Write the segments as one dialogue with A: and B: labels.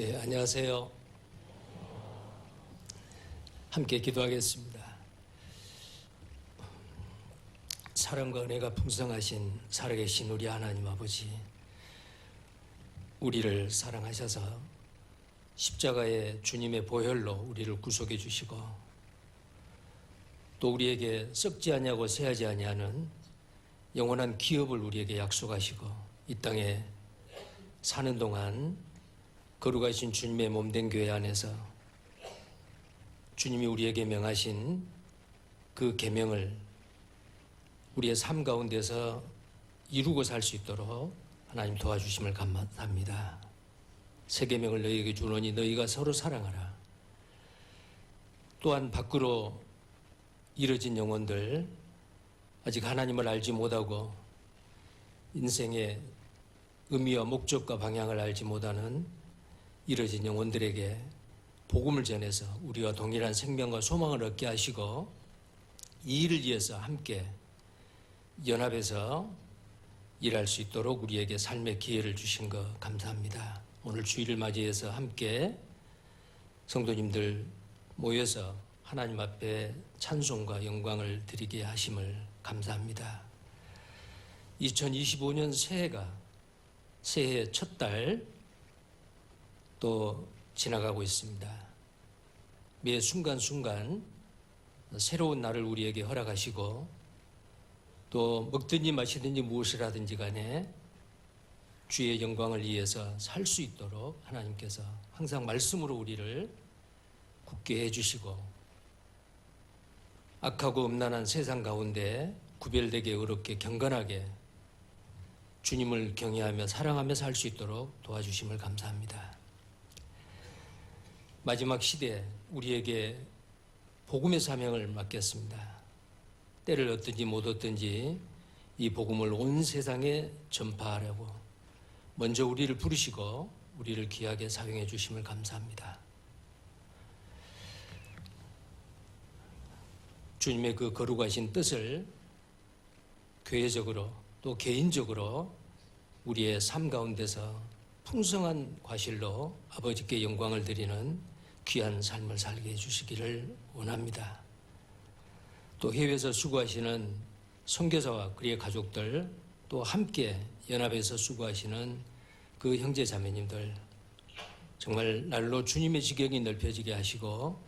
A: 네, 안녕하세요. 함께 기도하겠습니다. 사랑과 은혜가 풍성하신 살아계신 우리 하나님 아버지, 우리를 사랑하셔서 십자가의 주님의 보혈로 우리를 구속해 주시고 또 우리에게 썩지 아니하고 쇠하지 아니하는 영원한 기업을 우리에게 약속하시고 이 땅에 사는 동안 거룩하신 주님의 몸된 교회 안에서 주님이 우리에게 명하신 그 계명을 우리의 삶 가운데서 이루고 살 수 있도록 하나님 도와주심을 감사합니다. 새 계명을 너희에게 주노니 너희가 서로 사랑하라. 또한 밖으로 이뤄진 영혼들, 아직 하나님을 알지 못하고 인생의 의미와 목적과 방향을 알지 못하는 이뤄진 영혼들에게 복음을 전해서 우리와 동일한 생명과 소망을 얻게 하시고 이 일을 위해서 함께 연합해서 일할 수 있도록 우리에게 삶의 기회를 주신 것 감사합니다. 오늘 주일을 맞이해서 함께 성도님들 모여서 하나님 앞에 찬송과 영광을 드리게 하심을 감사합니다. 2025년 새해 첫 달 또 지나가고 있습니다. 매 순간순간 새로운 날을 우리에게 허락하시고 또 먹든지 마시든지 무엇을 하든지 간에 주의 영광을 위해서 살 수 있도록 하나님께서 항상 말씀으로 우리를 굳게 해주시고 악하고 음란한 세상 가운데 구별되게 의롭게 경건하게 주님을 경외하며 사랑하며 살 수 있도록 도와주심을 감사합니다. 마지막 시대에 우리에게 복음의 사명을 맡겼습니다. 때를 얻든지 못 얻든지 이 복음을 온 세상에 전파하려고 먼저 우리를 부르시고 우리를 귀하게 사용해 주심을 감사합니다. 주님의 그 거룩하신 뜻을 교회적으로 또 개인적으로 우리의 삶 가운데서 풍성한 과실로 아버지께 영광을 드리는 귀한 삶을 살게 해주시기를 원합니다. 또 해외에서 수고하시는 선교사와 그의 가족들, 또 함께 연합해서 수고하시는 그 형제 자매님들, 정말 날로 주님의 지경이 넓혀지게 하시고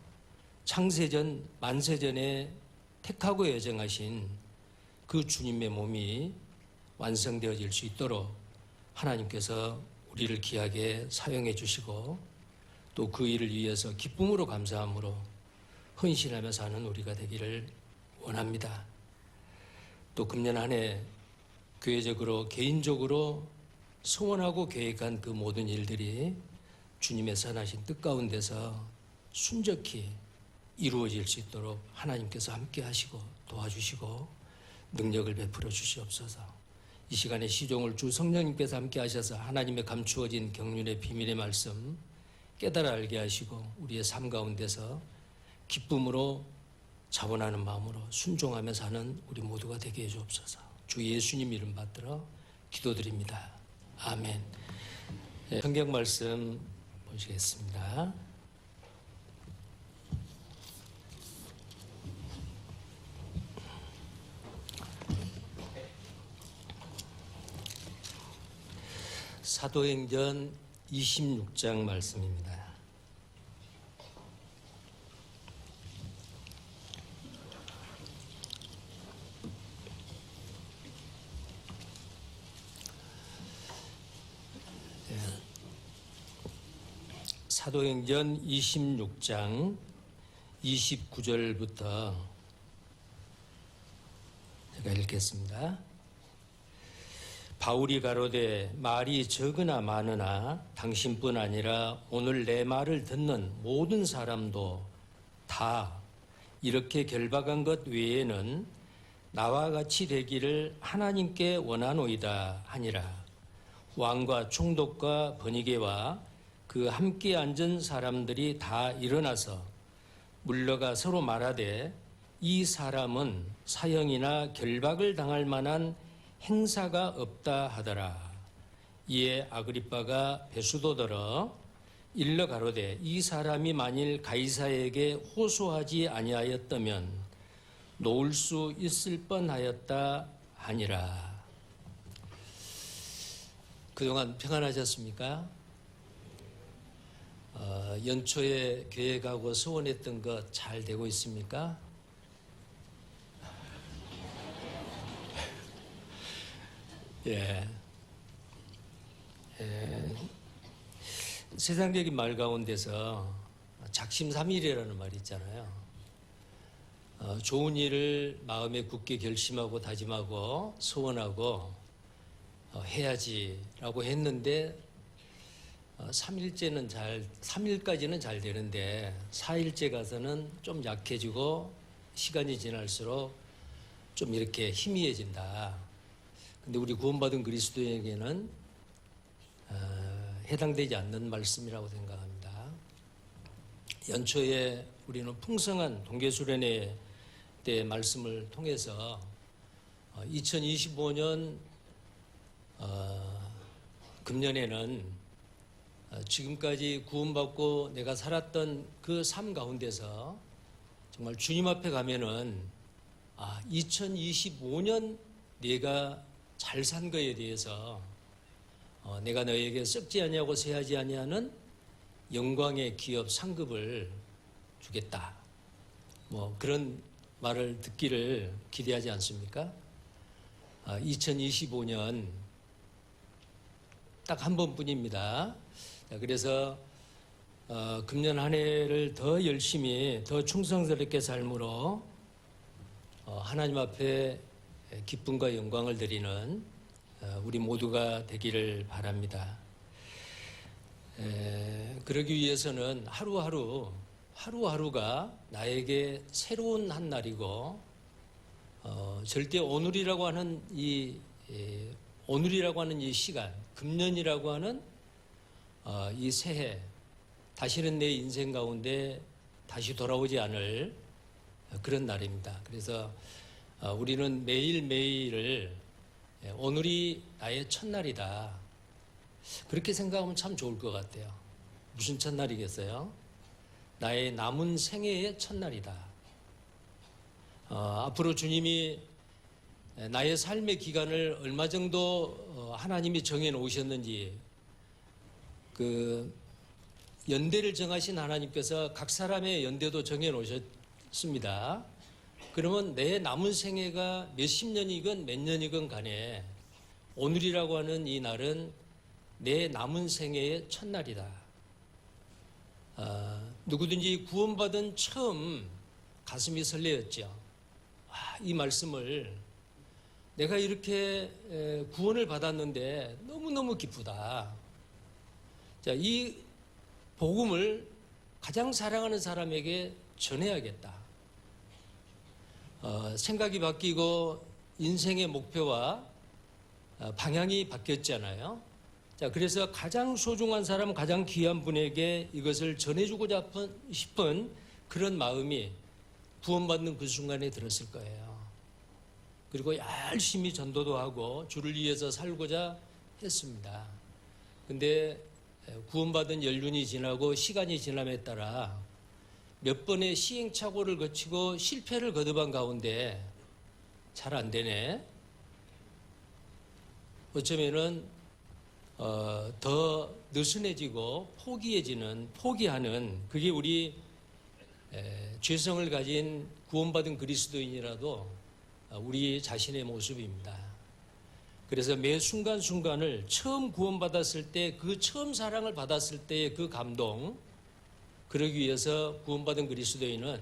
A: 창세전 만세전에 택하고 예정하신 그 주님의 몸이 완성되어질 수 있도록 하나님께서 우리를 귀하게 사용해 주시고 또 그 일을 위해서 기쁨으로 감사함으로 헌신하며 사는 우리가 되기를 원합니다. 또 금년 한 해 교회적으로 개인적으로 소원하고 계획한 그 모든 일들이 주님의 선하신 뜻 가운데서 순적히 이루어질 수 있도록 하나님께서 함께 하시고 도와주시고 능력을 베풀어 주시옵소서. 이 시간에 시종을 주 성령님께서 함께 하셔서 하나님의 감추어진 경륜의 비밀의 말씀 깨달아 알게 하시고 우리의 삶 가운데서 기쁨으로 자원하는 마음으로 순종하며 사는 우리 모두가 되게 해주옵소서. 주 예수님 이름 받들어 기도드립니다. 아멘. 성경 말씀 보시겠습니다. 사도행전 26장 말씀입니다. 사도행전 26장 29절부터 제가 읽겠습니다. 바울이 가로되 말이 적으나 많으나 당신뿐 아니라 오늘 내 말을 듣는 모든 사람도 다 이렇게 결박한 것 외에는 나와 같이 되기를 하나님께 원하노이다 하니라. 왕과 총독과 번이게와 그 함께 앉은 사람들이 다 일어나서 물러가 서로 말하되 이 사람은 사형이나 결박을 당할 만한 행사가 없다 하더라. 이에 아그리빠가 베수도더러 일러 가로되 이 사람이 만일 가이사에게 호소하지 아니하였다면 놓을 수 있을 뻔하였다 하니라. 그동안 평안하셨습니까? 연초에 교회 가고 소원했던 거 잘 되고 있습니까? 예. 세상적인 말 가운데서 작심삼일이라는 말이 있잖아요. 좋은 일을 마음에 굳게 결심하고 다짐하고 소원하고 해야지라고 했는데 3일까지는 잘 되는데 4일째 가서는 좀 약해지고 시간이 지날수록 좀 이렇게 희미해진다. 근데 우리 구원받은 그리스도인에게는 해당되지 않는 말씀이라고 생각합니다. 연초에 우리는 풍성한 동계수련회 때 말씀을 통해서 2025년 금년에는 지금까지 구원받고 내가 살았던 그 삶 가운데서 정말 주님 앞에 가면은 2025년 내가 잘 산 거에 대해서 내가 너에게 썩지 아니하고 쇠하지 아니하는 영광의 기업 상급을 주겠다. 뭐 그런 말을 듣기를 기대하지 않습니까? 2025년 딱 한 번뿐입니다. 그래서 금년 한 해를 더 열심히 더 충성스럽게 삶으로 하나님 앞에 기쁨과 영광을 드리는 우리 모두가 되기를 바랍니다. 그러기 위해서는 하루하루가 나에게 새로운 한 날이고 절대 오늘이라고 하는 이 시간, 금년이라고 하는 이 새해, 다시는 내 인생 가운데 다시 돌아오지 않을 그런 날입니다. 그래서 우리는 매일매일을 오늘이 나의 첫날이다. 그렇게 생각하면 참 좋을 것 같아요. 무슨 첫날이겠어요? 나의 남은 생애의 첫날이다. 앞으로 주님이 나의 삶의 기간을 얼마 정도 하나님이 정해 놓으셨는지 그 연대를 정하신 하나님께서 각 사람의 연대도 정해 놓으셨습니다. 그러면 내 남은 생애가 몇십 년이건 몇 년이건 간에 오늘이라고 하는 이 날은 내 남은 생애의 첫날이다. 누구든지 구원받은 처음 가슴이 설레었죠. 이 말씀을 내가 이렇게 구원을 받았는데 너무너무 기쁘다. 자, 이 복음을 가장 사랑하는 사람에게 전해야겠다. 생각이 바뀌고 인생의 목표와 방향이 바뀌었잖아요. 자, 그래서 가장 소중한 사람, 가장 귀한 분에게 이것을 전해주고자 싶은 그런 마음이 구원받는 그 순간에 들었을 거예요. 그리고 열심히 전도도 하고 주를 위해서 살고자 했습니다. 근데 구원받은 연륜이 지나고 시간이 지남에 따라 몇 번의 시행착오를 거치고 실패를 거듭한 가운데 잘 안 되네. 어쩌면은 더 느슨해지고 포기하는 그게 우리 죄성을 가진 구원받은 그리스도인이라도 우리 자신의 모습입니다. 그래서 매 순간순간을 처음 구원받았을 때 그 처음 사랑을 받았을 때의 그 감동, 그러기 위해서 구원받은 그리스도인은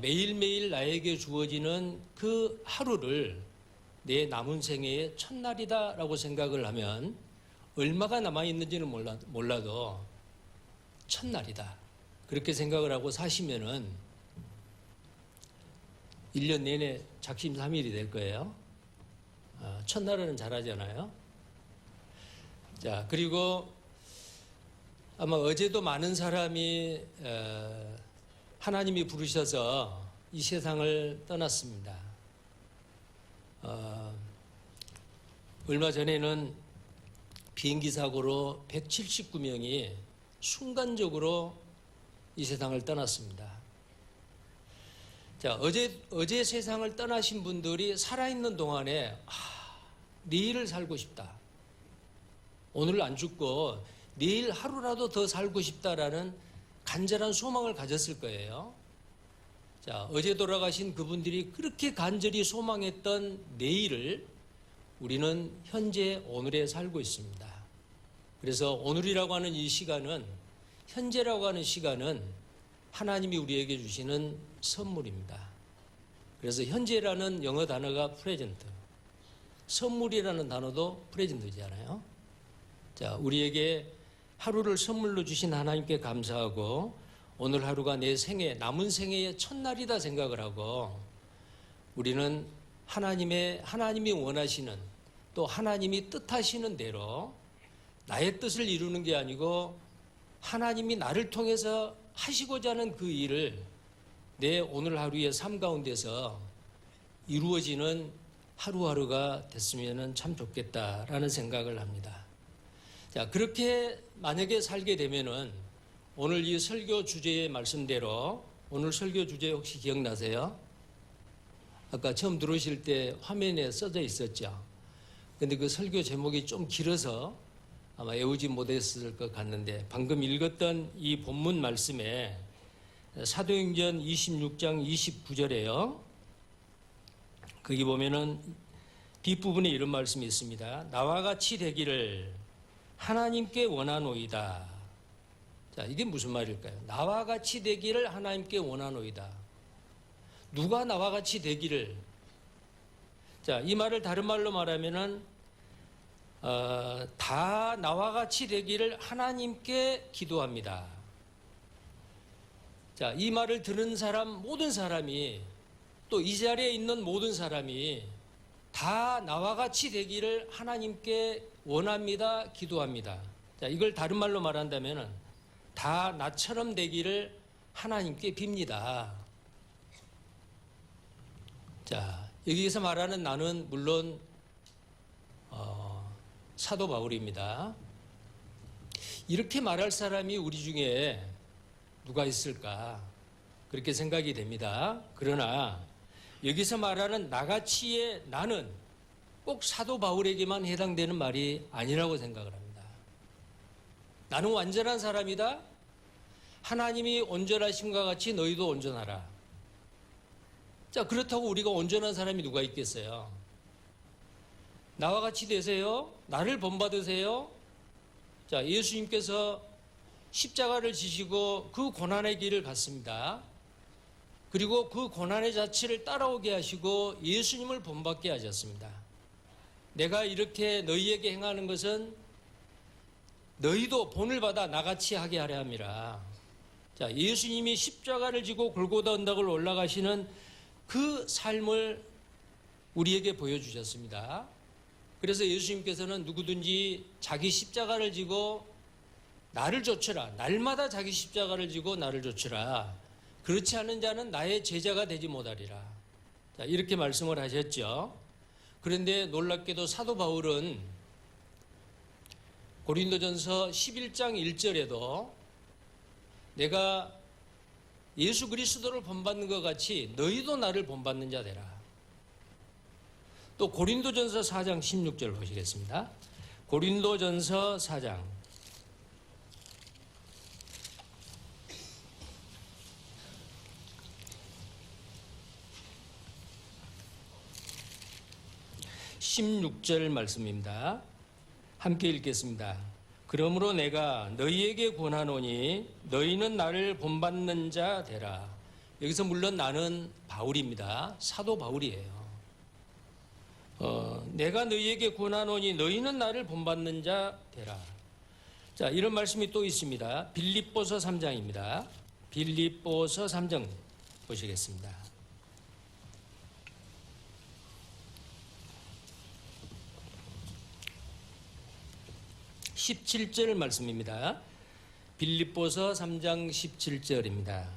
A: 매일매일 나에게 주어지는 그 하루를 내 남은 생애의 첫날이다라고 생각을 하면 얼마가 남아있는지는 몰라도 첫날이다. 그렇게 생각을 하고 사시면은 1년 내내 작심삼일이 될 거예요. 첫날은 잘하잖아요. 자, 그리고 아마 어제도 많은 사람이 하나님이 부르셔서 이 세상을 떠났습니다. 얼마 전에는 비행기 사고로 179명이 순간적으로 이 세상을 떠났습니다. 자, 어제 세상을 떠나신 분들이 살아있는 동안에 내일을 살고 싶다. 오늘 안 죽고 내일 하루라도 더 살고 싶다라는 간절한 소망을 가졌을 거예요. 자, 어제 돌아가신 그분들이 그렇게 간절히 소망했던 내일을 우리는 현재 오늘에 살고 있습니다. 그래서 오늘이라고 하는 이 시간은, 현재라고 하는 시간은 하나님이 우리에게 주시는 선물입니다. 그래서 현재라는 영어 단어가 프레젠트, 선물이라는 단어도 프레젠트잖아요. 자, 우리에게 하루를 선물로 주신 하나님께 감사하고 오늘 하루가 내 생애, 남은 생애의 첫날이다 생각을 하고 우리는 하나님이 원하시는 또 하나님이 뜻하시는 대로 나의 뜻을 이루는 게 아니고 하나님이 나를 통해서 하시고자 하는 그 일을 내 오늘 하루의 삶 가운데서 이루어지는 하루하루가 됐으면 참 좋겠다라는 생각을 합니다. 자, 그렇게 만약에 살게 되면은 오늘 이 설교 주제의 말씀대로, 오늘 설교 주제 혹시 기억나세요? 아까 처음 들어오실 때 화면에 써져 있었죠. 근데 그 설교 제목이 좀 길어서 아마 외우지 못했을 것 같는데 방금 읽었던 이 본문 말씀에 사도행전 26장 29절에요. 거기 보면은 뒷부분에 이런 말씀이 있습니다. 나와 같이 되기를 하나님께 원하노이다. 자, 이게 무슨 말일까요? 나와 같이 되기를 하나님께 원하노이다. 누가 나와 같이 되기를? 자, 이 말을 다른 말로 말하면은 다 나와 같이 되기를 하나님께 기도합니다. 자, 이 말을 들은 사람, 모든 사람이, 또 이 자리에 있는 모든 사람이 다 나와 같이 되기를 하나님께 원합니다, 기도합니다. 자, 이걸 다른 말로 말한다면은 다 나처럼 되기를 하나님께 빕니다. 자, 여기에서 말하는 나는 물론 사도 바울입니다. 이렇게 말할 사람이 우리 중에 누가 있을까? 그렇게 생각이 됩니다. 그러나 여기서 말하는 나같이의 나는 꼭 사도 바울에게만 해당되는 말이 아니라고 생각을 합니다. 나는 완전한 사람이다. 하나님이 온전하심과 같이 너희도 온전하라. 자, 그렇다고 우리가 온전한 사람이 누가 있겠어요? 나와 같이 되세요. 나를 본받으세요. 자, 예수님께서 십자가를 지시고 그 고난의 길을 갔습니다. 그리고 그 고난의 자취를 따라오게 하시고 예수님을 본받게 하셨습니다. 내가 이렇게 너희에게 행하는 것은 너희도 본을 받아 나같이 하게 하려 함이라. 자, 예수님이 십자가를 지고 골고다 언덕을 올라가시는 그 삶을 우리에게 보여주셨습니다. 그래서 예수님께서는 누구든지 자기 십자가를 지고 나를 좇으라. 날마다 자기 십자가를 지고 나를 좇으라. 그렇지 않은 자는 나의 제자가 되지 못하리라. 자, 이렇게 말씀을 하셨죠. 그런데 놀랍게도 사도 바울은 고린도전서 11장 1절에도 내가 예수 그리스도를 본받는 것 같이 너희도 나를 본받는 자 되라. 또 고린도전서 4장 16절 보시겠습니다. 고린도전서 4장 16절 말씀입니다. 함께 읽겠습니다. 그러므로 내가 너희에게 권하노니 너희는 나를 본받는 자 되라. 여기서 물론 나는 바울입니다. 사도 바울이에요. 내가 너희에게 권하노니 너희는 나를 본받는 자 되라. 자, 이런 말씀이 또 있습니다. 빌립보서 3장입니다. 빌립보서 3장 보시겠습니다. 17절 말씀입니다. 빌립보서 3장 17절입니다.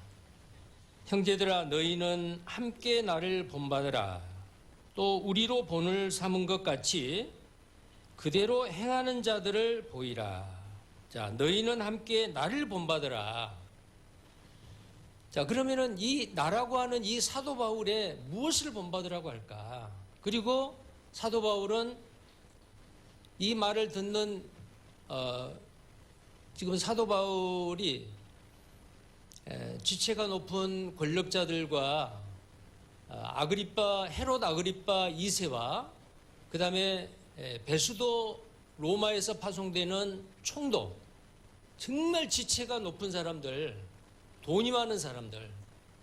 A: 형제들아 너희는 함께 나를 본받으라. 또 우리로 본을 삼은 것 같이 그대로 행하는 자들을 보이라. 자, 너희는 함께 나를 본받으라. 자, 그러면은 이 나라고 하는 이 사도 바울의 무엇을 본받으라고 할까? 그리고 사도 바울은 이 말을 듣는 지금 사도 바울이 지체가 높은 권력자들과 헤롯 아그리빠 2세와 그 다음에 베수도 로마에서 파송되는 총독, 정말 지체가 높은 사람들, 돈이 많은 사람들,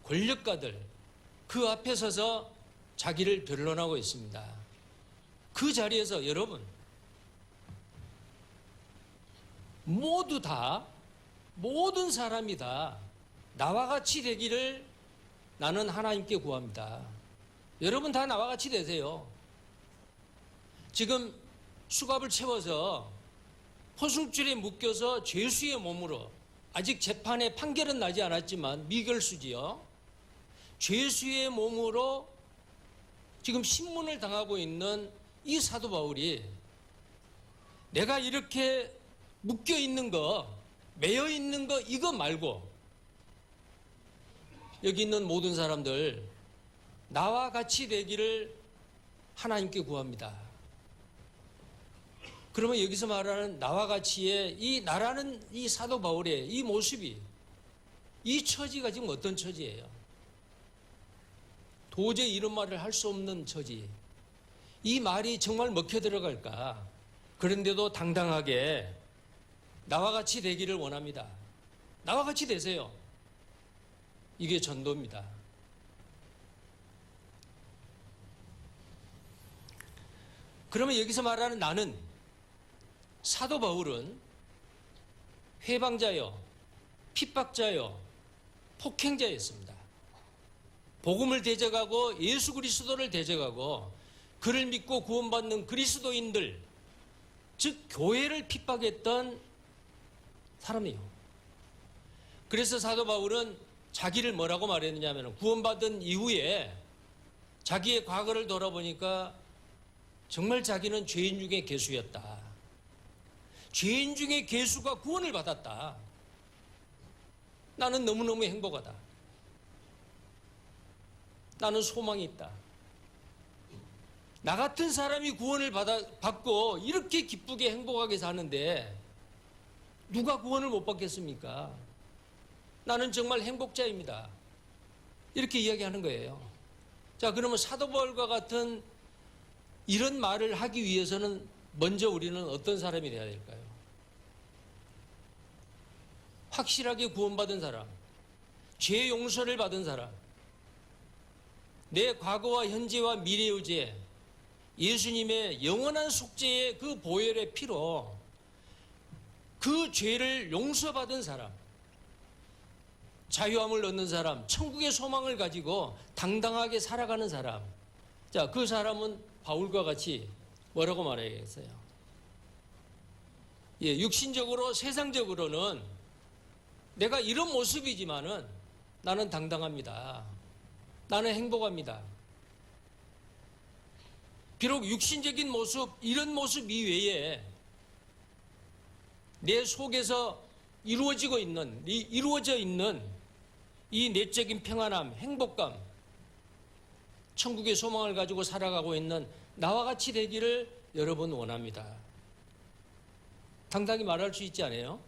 A: 권력가들, 그 앞에 서서 자기를 변론하고 있습니다. 그 자리에서 여러분, 모두 다, 모든 사람이 다 나와 같이 되기를 나는 하나님께 구합니다. 여러분 다 나와 같이 되세요. 지금 수갑을 채워서 포승줄에 묶여서 죄수의 몸으로, 아직 재판의 판결은 나지 않았지만 미결수지요. 죄수의 몸으로 지금 신문을 당하고 있는 이 사도 바울이 내가 이렇게 묶여 있는 거, 매여 있는 거 이거 말고 여기 있는 모든 사람들 나와 같이 되기를 하나님께 구합니다. 그러면 여기서 말하는 나와 같이의 이 나라는 이 사도 바울의 이 모습이, 이 처지가 지금 어떤 처지예요? 도저히 이런 말을 할 수 없는 처지. 이 말이 정말 먹혀 들어갈까? 그런데도 당당하게 나와 같이 되기를 원합니다. 나와 같이 되세요. 이게 전도입니다. 그러면 여기서 말하는 나는, 사도 바울은 회방자요, 핍박자요, 폭행자였습니다. 복음을 대적하고 예수 그리스도를 대적하고 그를 믿고 구원받는 그리스도인들, 즉 교회를 핍박했던 사람이에요. 그래서 사도 바울은 자기를 뭐라고 말했느냐면, 구원받은 이후에 자기의 과거를 돌아보니까 정말 자기는 죄인 중에 괴수였다. 죄인 중에 괴수가 구원을 받았다. 나는 너무너무 행복하다. 나는 소망이 있다. 나 같은 사람이 구원을 받고 이렇게 기쁘게 행복하게 사는데 누가 구원을 못 받겠습니까? 나는 정말 행복자입니다. 이렇게 이야기하는 거예요. 자, 그러면 사도 바울과 같은 이런 말을 하기 위해서는 먼저 우리는 어떤 사람이 되어야 될까요? 확실하게 구원받은 사람, 죄 용서를 받은 사람, 내 과거와 현재와 미래의 죄, 예수님의 영원한 속죄의 그 보혈의 피로 그 죄를 용서받은 사람, 자유함을 얻는 사람, 천국의 소망을 가지고 당당하게 살아가는 사람. 자, 그 사람은 바울과 같이 뭐라고 말하겠어요? 육신적으로, 세상적으로는 내가 이런 모습이지만은 나는 당당합니다. 나는 행복합니다. 비록 육신적인 모습, 이런 모습 이외에 내 속에서 이루어져 있는 이 내적인 평안함, 행복감, 천국의 소망을 가지고 살아가고 있는 나와 같이 되기를 여러분 원합니다. 당당히 말할 수 있지 않아요?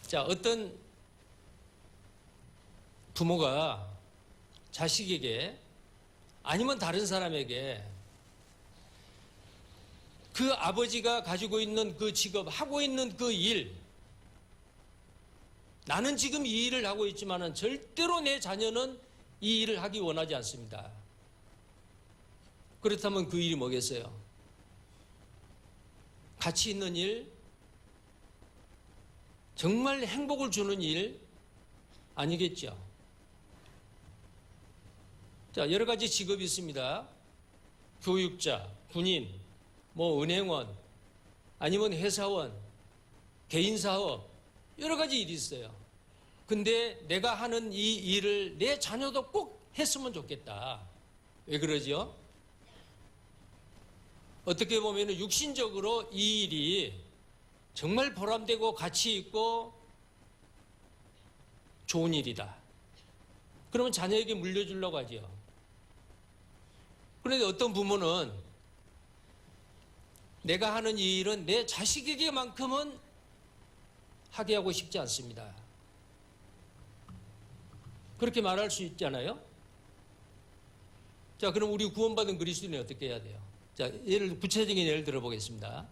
A: 자, 어떤 부모가 자식에게 아니면 다른 사람에게 그 아버지가 가지고 있는 그 직업, 하고 있는 그 일, 나는 지금 이 일을 하고 있지만은 절대로 내 자녀는 이 일을 하기 원하지 않습니다. 그렇다면 그 일이 뭐겠어요? 가치 있는 일, 정말 행복을 주는 일 아니겠죠? 자, 여러 가지 직업이 있습니다. 교육자, 군인, 은행원, 아니면 회사원, 개인사업, 여러 가지 일이 있어요. 근데 내가 하는 이 일을 내 자녀도 꼭 했으면 좋겠다. 왜 그러죠? 어떻게 보면 육신적으로 이 일이 정말 보람되고 가치 있고 좋은 일이다. 그러면 자녀에게 물려주려고 하죠. 그런데 어떤 부모는 내가 하는 이 일은 내 자식에게만큼은 하게 하고 싶지 않습니다. 그렇게 말할 수 있잖아요. 자, 그럼 우리 구원받은 그리스도인이 어떻게 해야 돼요? 자, 구체적인 예를 들어보겠습니다.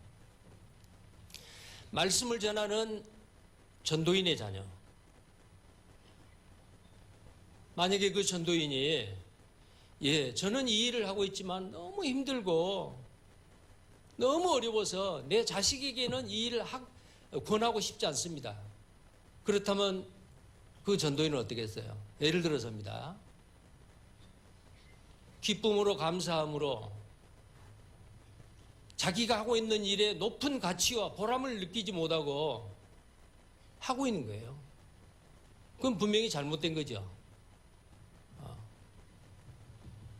A: 말씀을 전하는 전도인의 자녀. 만약에 그 전도인이 저는 이 일을 하고 있지만 너무 힘들고 너무 어려워서 내 자식에게는 이 일을 권하고 싶지 않습니다. 그렇다면 그 전도인은 어떻게 했어요? 예를 들어서입니다. 기쁨으로 감사함으로 자기가 하고 있는 일에 높은 가치와 보람을 느끼지 못하고 하고 있는 거예요. 그건 분명히 잘못된 거죠.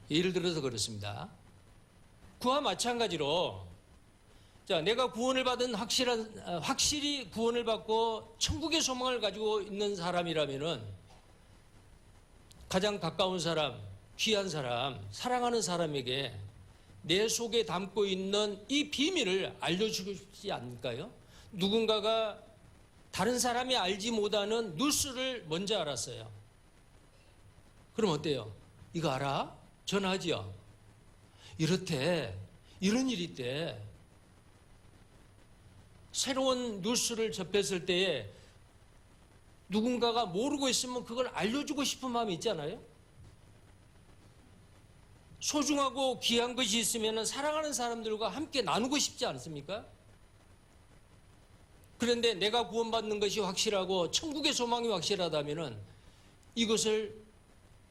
A: 예를 들어서 그렇습니다. 그와 마찬가지로 자, 내가 구원을 받은 확실히 구원을 받고 천국의 소망을 가지고 있는 사람이라면은 가장 가까운 사람, 귀한 사람, 사랑하는 사람에게 내 속에 담고 있는 이 비밀을 알려주고 싶지 않을까요? 누군가가 다른 사람이 알지 못하는 뉴스를 먼저 알았어요. 그럼 어때요? 이거 알아? 전화하지요. 이렇대, 이런 일이 있대. 새로운 뉴스를 접했을 때에 누군가가 모르고 있으면 그걸 알려주고 싶은 마음이 있잖아요. 소중하고 귀한 것이 있으면 사랑하는 사람들과 함께 나누고 싶지 않습니까? 그런데 내가 구원받는 것이 확실하고 천국의 소망이 확실하다면 이것을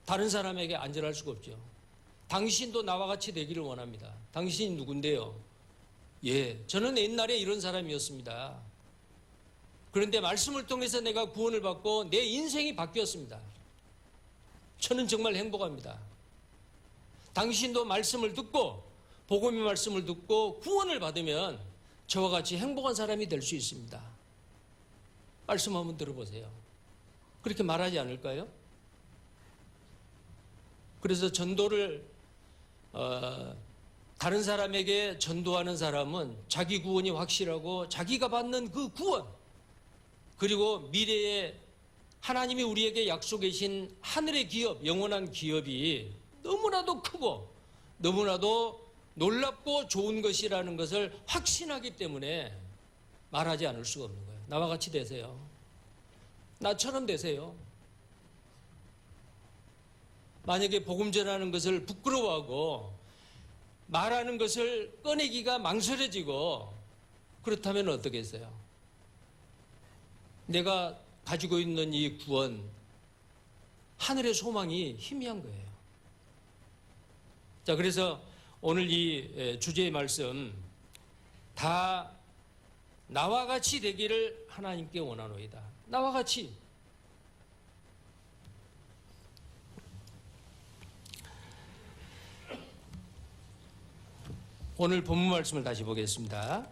A: 다른 사람에게 안전할 수가 없죠. 당신도 나와 같이 되기를 원합니다. 당신이 누군데요? 저는 옛날에 이런 사람이었습니다. 그런데 말씀을 통해서 내가 구원을 받고 내 인생이 바뀌었습니다. 저는 정말 행복합니다. 당신도 말씀을 듣고 복음의 말씀을 듣고 구원을 받으면 저와 같이 행복한 사람이 될 수 있습니다. 말씀 한번 들어보세요. 그렇게 말하지 않을까요? 그래서 전도를 다른 사람에게 전도하는 사람은 자기 구원이 확실하고 자기가 받는 그 구원 그리고 미래에 하나님이 우리에게 약속해 주신 하늘의 기업, 영원한 기업이 너무나도 크고 너무나도 놀랍고 좋은 것이라는 것을 확신하기 때문에 말하지 않을 수가 없는 거예요. 나와 같이 되세요. 나처럼 되세요. 만약에 복음 전하는 것을 부끄러워하고 말하는 것을 꺼내기가 망설여지고 그렇다면 어떻겠어요? 내가 가지고 있는 이 구원, 하늘의 소망이 희미한 거예요. 자, 그래서 오늘 이 주제의 말씀 다 나와 같이 되기를 하나님께 원하노이다. 나와 같이. 오늘 본문 말씀을 다시 보겠습니다.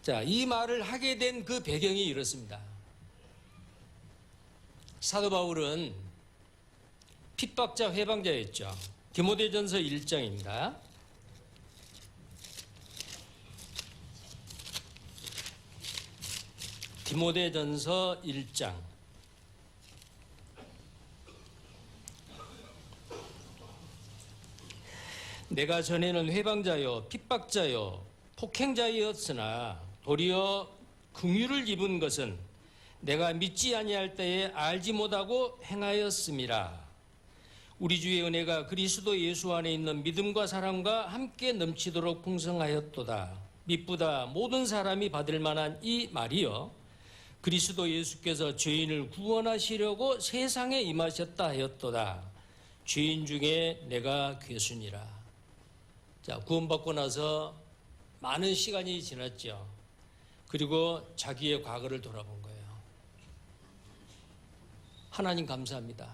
A: 자, 이 말을 하게 된 그 배경이 이렇습니다. 사도 바울은 핍박자, 회방자였죠. 디모데전서 1장입니다. 디모데전서 1장. 내가 전에는 회방자요, 핍박자요, 폭행자였으나 도리어 긍휼을 입은 것은 내가 믿지 아니할 때에 알지 못하고 행하였음이라. 우리 주의 은혜가 그리스도 예수 안에 있는 믿음과 사랑과 함께 넘치도록 풍성하였도다. 미쁘다 모든 사람이 받을 만한 이 말이여. 그리스도 예수께서 죄인을 구원하시려고 세상에 임하셨다 하였도다. 죄인 중에 내가 괴순이라. 자, 구원받고 나서 많은 시간이 지났죠. 그리고 자기의 과거를 돌아본 거예요. 하나님 감사합니다.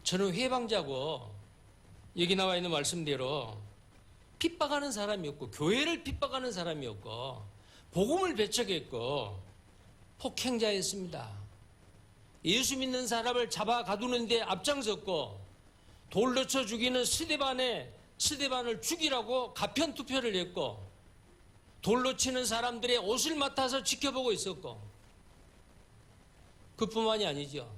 A: 저는 회방자고 여기 나와 있는 말씀대로 핍박하는 사람이었고 교회를 핍박하는 사람이었고 복음을 배척했고 폭행자였습니다. 예수 믿는 사람을 잡아 가두는데 앞장섰고 돌로 쳐 죽이는 스데반을 죽이라고 가편 투표를 했고 돌로 치는 사람들의 옷을 맡아서 지켜보고 있었고 그뿐만이 아니죠.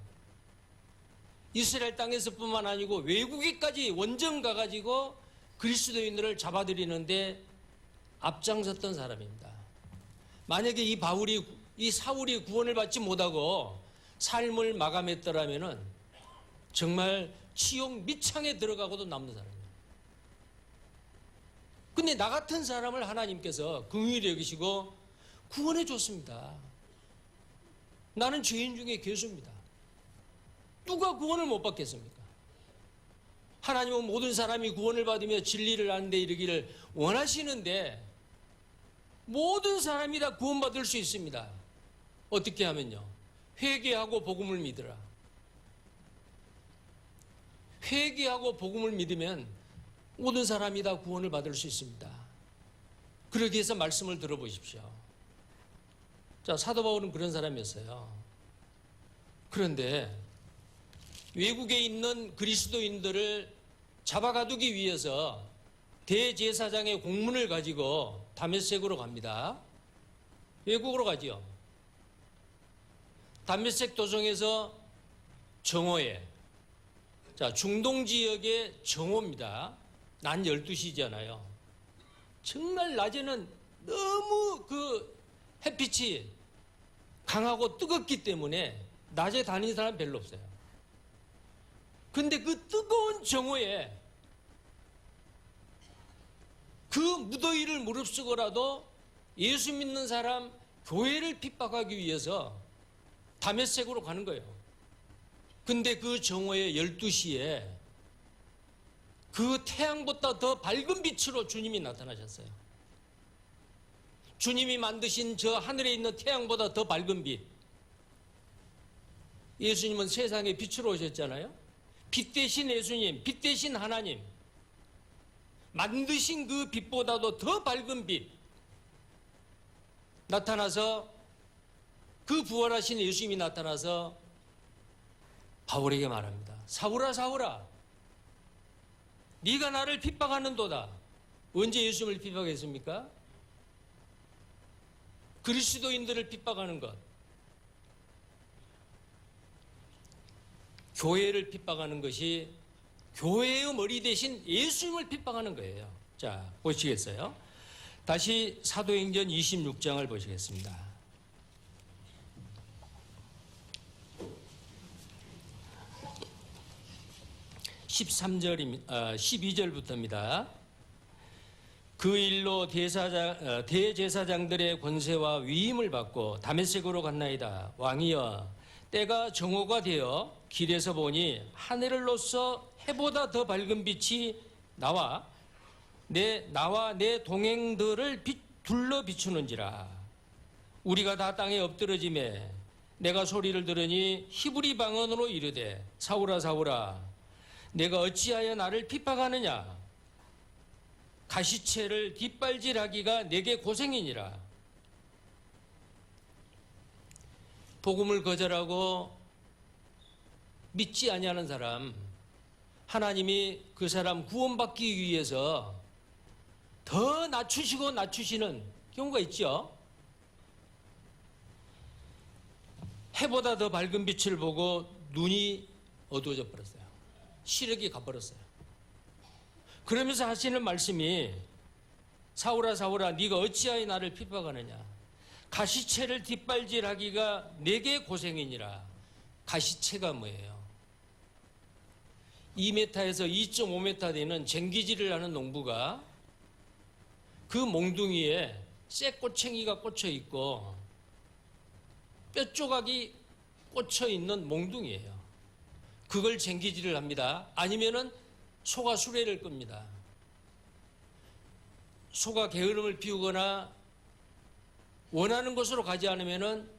A: 이스라엘 땅에서뿐만 아니고 외국에까지 원정 가가지고 그리스도인들을 잡아들이는데 앞장섰던 사람입니다. 만약에 이 사울이 구원을 받지 못하고 삶을 마감했더라면 정말 치욕 밑창에 들어가고도 남는 사람이에요. 근데 나 같은 사람을 하나님께서 긍휼히 여기시고 구원해 줬습니다. 나는 죄인 중에 괴수입니다. 누가 구원을 못 받겠습니까? 하나님은 모든 사람이 구원을 받으며 진리를 아는 데 이르기를 원하시는데 모든 사람이 다 구원받을 수 있습니다. 어떻게 하면요? 회개하고 복음을 믿으라. 회개하고 복음을 믿으면 모든 사람이 다 구원을 받을 수 있습니다. 그러기 위해서 말씀을 들어보십시오. 자, 사도 바울은 그런 사람이었어요. 그런데 외국에 있는 그리스도인들을 잡아가두기 위해서 대제사장의 공문을 가지고 다메섹으로 갑니다. 외국으로 가지요. 다메섹 도성에서 정오에, 자, 중동 지역의 정오입니다. 낮 12시잖아요. 정말 낮에는 너무 햇빛이 강하고 뜨겁기 때문에 낮에 다니는 사람 별로 없어요. 근데 그 뜨거운 정오에 그 무더위를 무릅쓰고라도 예수 믿는 사람 교회를 핍박하기 위해서 다메섹으로 가는 거예요. 근데 그 정오의 12시에 그 태양보다 더 밝은 빛으로 주님이 나타나셨어요. 주님이 만드신 저 하늘에 있는 태양보다 더 밝은 빛. 예수님은 세상의 빛으로 오셨잖아요. 빛 대신 예수님, 빛 대신 하나님, 만드신 그 빛보다도 더 밝은 빛 나타나서 그 부활하신 예수님이 나타나서 바울에게 말합니다. 사울아 사울아 네가 나를 핍박하는도다. 언제 예수님을 핍박했습니까? 그리스도인들을 핍박하는 것, 교회를 핍박하는 것이 교회의 머리 대신 예수님을 핍박하는 거예요. 자, 보시겠어요? 다시 사도행전 26장을 보시겠습니다. 12절부터입니다. 그 일로 대제사장들의 권세와 위임을 받고 다메섹으로 갔나이다. 왕이여, 때가 정오가 되어 길에서 보니 하늘로서 해보다 더 밝은 빛이 나와 내 동행들을 둘러 비추는지라. 우리가 다 땅에 엎드러짐에 내가 소리를 들으니 히브리 방언으로 이르되 사울아 사울아 내가 어찌하여 나를 핍박하느냐. 가시채를 뒷발질하기가 내게 고생이니라. 복음을 거절하고 믿지 아니하는 사람, 하나님이 그 사람 구원받기 위해서 더 낮추시고 낮추시는 경우가 있죠. 해보다 더 밝은 빛을 보고 눈이 어두워져 버렸어요. 시력이 가버렸어요. 그러면서 하시는 말씀이 사울아 사울아 네가 어찌하여 나를 핍박하느냐. 가시채를 뒷발질하기가 내게 고생이니라. 가시채가 뭐예요? 2m에서 2.5m 되는 쟁기질을 하는 농부가 그 몽둥이에 쇠꼬챙이가 꽂혀 있고 뼈 조각이 꽂혀 있는 몽둥이에요. 그걸 쟁기질을 합니다. 아니면은 소가 수레를 끕니다. 소가 게으름을 피우거나 원하는 곳으로 가지 않으면은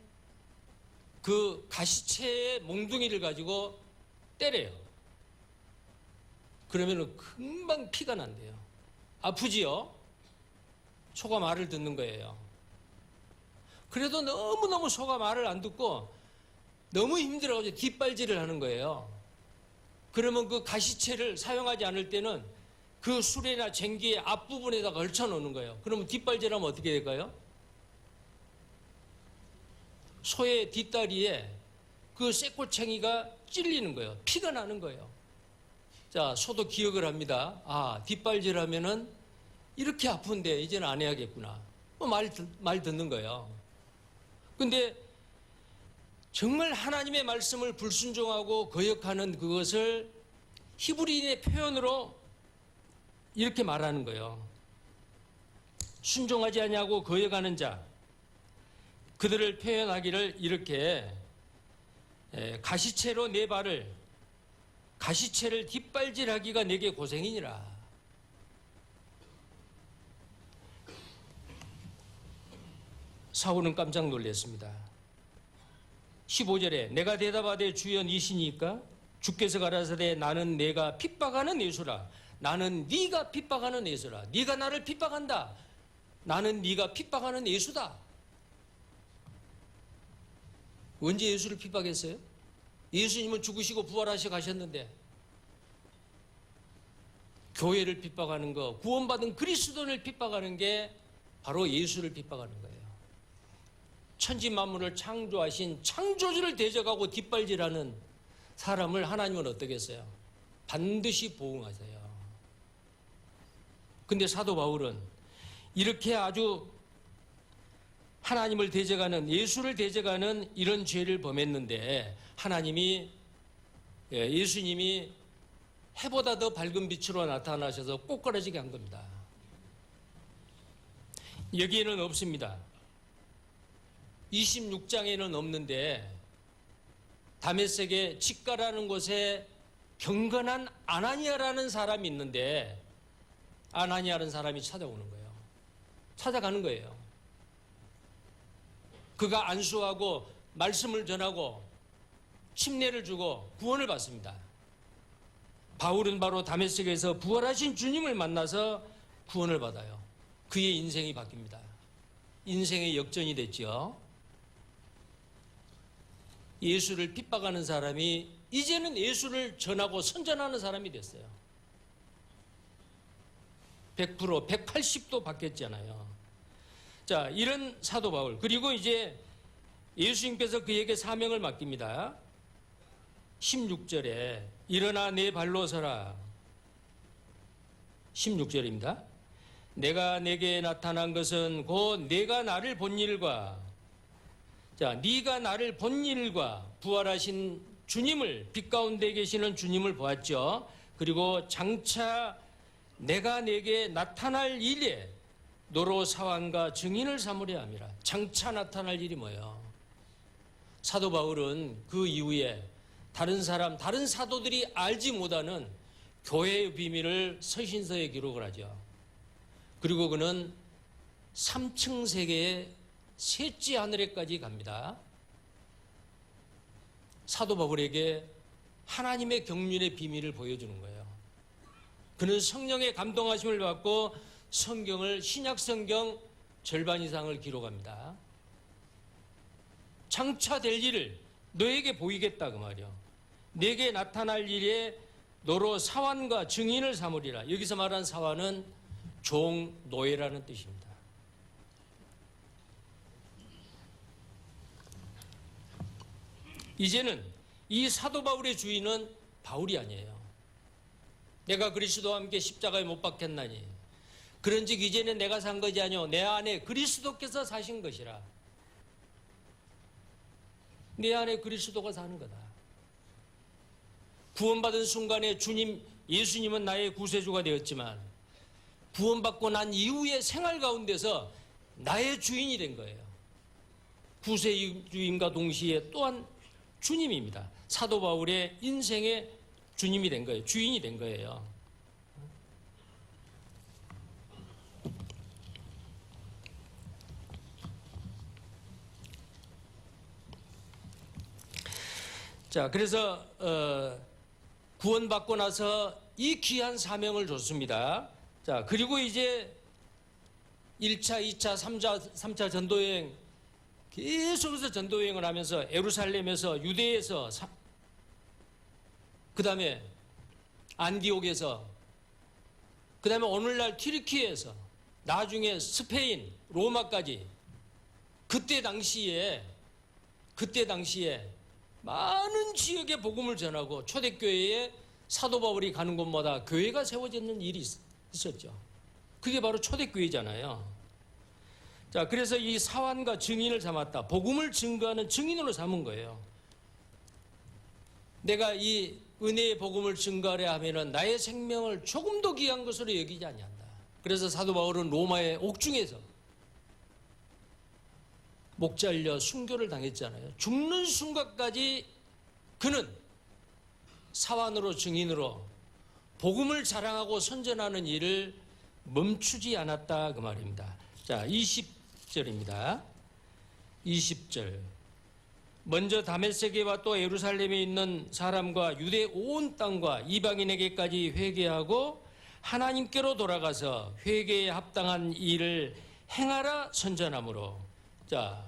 A: 그 가시채의 몽둥이를 가지고 때려요. 그러면은 금방 피가 난대요. 아프지요? 소가 말을 듣는 거예요. 그래도 너무너무 소가 말을 안 듣고 너무 힘들어가지고 뒷발질을 하는 거예요. 그러면 그 가시채를 사용하지 않을 때는 그 수레나 쟁기의 앞부분에다가 걸쳐 놓는 거예요. 그러면 뒷발질하면 어떻게 될까요? 소의 뒷다리에 그 쇠꼬챙이가 찔리는 거예요. 피가 나는 거예요. 자, 소도 기억을 합니다. 아, 뒷발질하면은 이렇게 아픈데 이제는 안 해야겠구나. 말 듣는 거예요. 근데 정말 하나님의 말씀을 불순종하고 거역하는 그것을 히브리인의 표현으로 이렇게 말하는 거예요. 순종하지 아니하고 거역하는 자, 그들을 표현하기를 이렇게 가시채로 내 발을, 가시채를 뒷발질하기가 내게 고생이니라. 사울은 깜짝 놀랐습니다. 15절에 내가 대답하되 주여 니시니까? 주께서 가라사대 나는 내가 핍박하는 예수라. 나는 네가 핍박하는 예수라. 네가 나를 핍박한다. 나는 네가 핍박하는 예수다. 언제 예수를 핍박했어요? 예수님은 죽으시고 부활하시고 가셨는데 교회를 핍박하는 거, 구원받은 그리스도를 핍박하는 게 바로 예수를 핍박하는 거예요. 천지 만물을 창조하신 창조주를 대적하고 뒷발질하는 사람을 하나님은 어떻게 했어요? 반드시 보응하세요. 근데 사도 바울은 이렇게 아주 하나님을 대적하는, 예수를 대적하는 이런 죄를 범했는데 하나님이, 예수님이 해보다 더 밝은 빛으로 나타나셔서 꼬꾸라지게 한 겁니다. 여기에는 없습니다. 26장에는 없는데 다메섹의 직가라는 곳에 경건한 아나니아라는 사람이 있는데 아나니아라는 사람이 찾아오는 거예요. 찾아가는 거예요. 그가 안수하고 말씀을 전하고 침례를 주고 구원을 받습니다. 바울은 바로 다메섹에서 부활하신 주님을 만나서 구원을 받아요. 그의 인생이 바뀝니다. 인생의 역전이 됐죠. 예수를 핍박하는 사람이 이제는 예수를 전하고 선전하는 사람이 됐어요. 100%, 180도 바뀌었잖아요. 자, 이런 사도 바울. 그리고 이제 예수님께서 그에게 사명을 맡깁니다. 16절에 일어나 내 발로 서라. 16절입니다. 내가 내게 나타난 것은 곧 내가 나를 본 일과, 자, 네가 나를 본 일과 부활하신 주님을, 빛 가운데 계시는 주님을 보았죠. 그리고 장차 내가 내게 나타날 일에 너로 사환과 증인을 삼으려 함이라. 장차 나타날 일이 뭐예요? 사도 바울은 그 이후에 다른 사도들이 알지 못하는 교회의 비밀을 서신서에 기록을 하죠. 그리고 그는 3층 세계의 셋째 하늘에까지 갑니다. 사도 바울에게 하나님의 경륜의 비밀을 보여주는 거예요. 그는 성령의 감동하심을 받고 성경을, 신약 성경 절반 이상을 기록합니다. 장차 될 일을 너에게 보이겠다 그 말이요. 내게 나타날 일에 너로 사환과 증인을 삼으리라. 여기서 말한 사환은 종, 노예라는 뜻입니다. 이제는 이 사도 바울의 주인은 바울이 아니에요. 내가 그리스도와 함께 십자가에 못 박혔나니 그런즉 이제는 내가 산 것이 아니오 내 안에 그리스도께서 사신 것이라. 내 안에 그리스도가 사는 거다. 구원받은 순간에 예수님은 나의 구세주가 되었지만 구원받고 난 이후의 생활 가운데서 나의 주인이 된 거예요. 구세주임과 동시에 또한 주님입니다. 사도 바울의 인생의 주님이 된 거예요. 주인이 된 거예요. 자, 그래서 구원받고 나서 이 귀한 사명을 줬습니다. 자, 그리고 이제 1차, 2차, 3차 전도여행 계속해서 전도여행을 하면서 예루살렘에서, 유대에서, 그 다음에 안디옥에서, 그 다음에 오늘날 튀르키예에서, 나중에 스페인, 로마까지 그때 당시에 많은 지역에 복음을 전하고 초대교회에 사도 바울이 가는 곳마다 교회가 세워지는 일이 있었죠. 그게 바로 초대교회잖아요. 자, 그래서 이 사환과 증인을 삼았다. 복음을 증거하는 증인으로 삼은 거예요. 내가 이 은혜의 복음을 증거하려 하면은 나의 생명을 조금도 귀한 것으로 여기지 아니한다. 그래서 사도 바울은 로마의 옥중에서 목 잘려 순교를 당했잖아요. 죽는 순간까지 그는 사환으로 증인으로 복음을 자랑하고 선전하는 일을 멈추지 않았다 그 말입니다. 자, 20절입니다. 20절. 먼저 다메섹에와 또 예루살렘에 있는 사람과 유대 온 땅과 이방인에게까지 회개하고 하나님께로 돌아가서 회개에 합당한 일을 행하라 선전함으로. 자,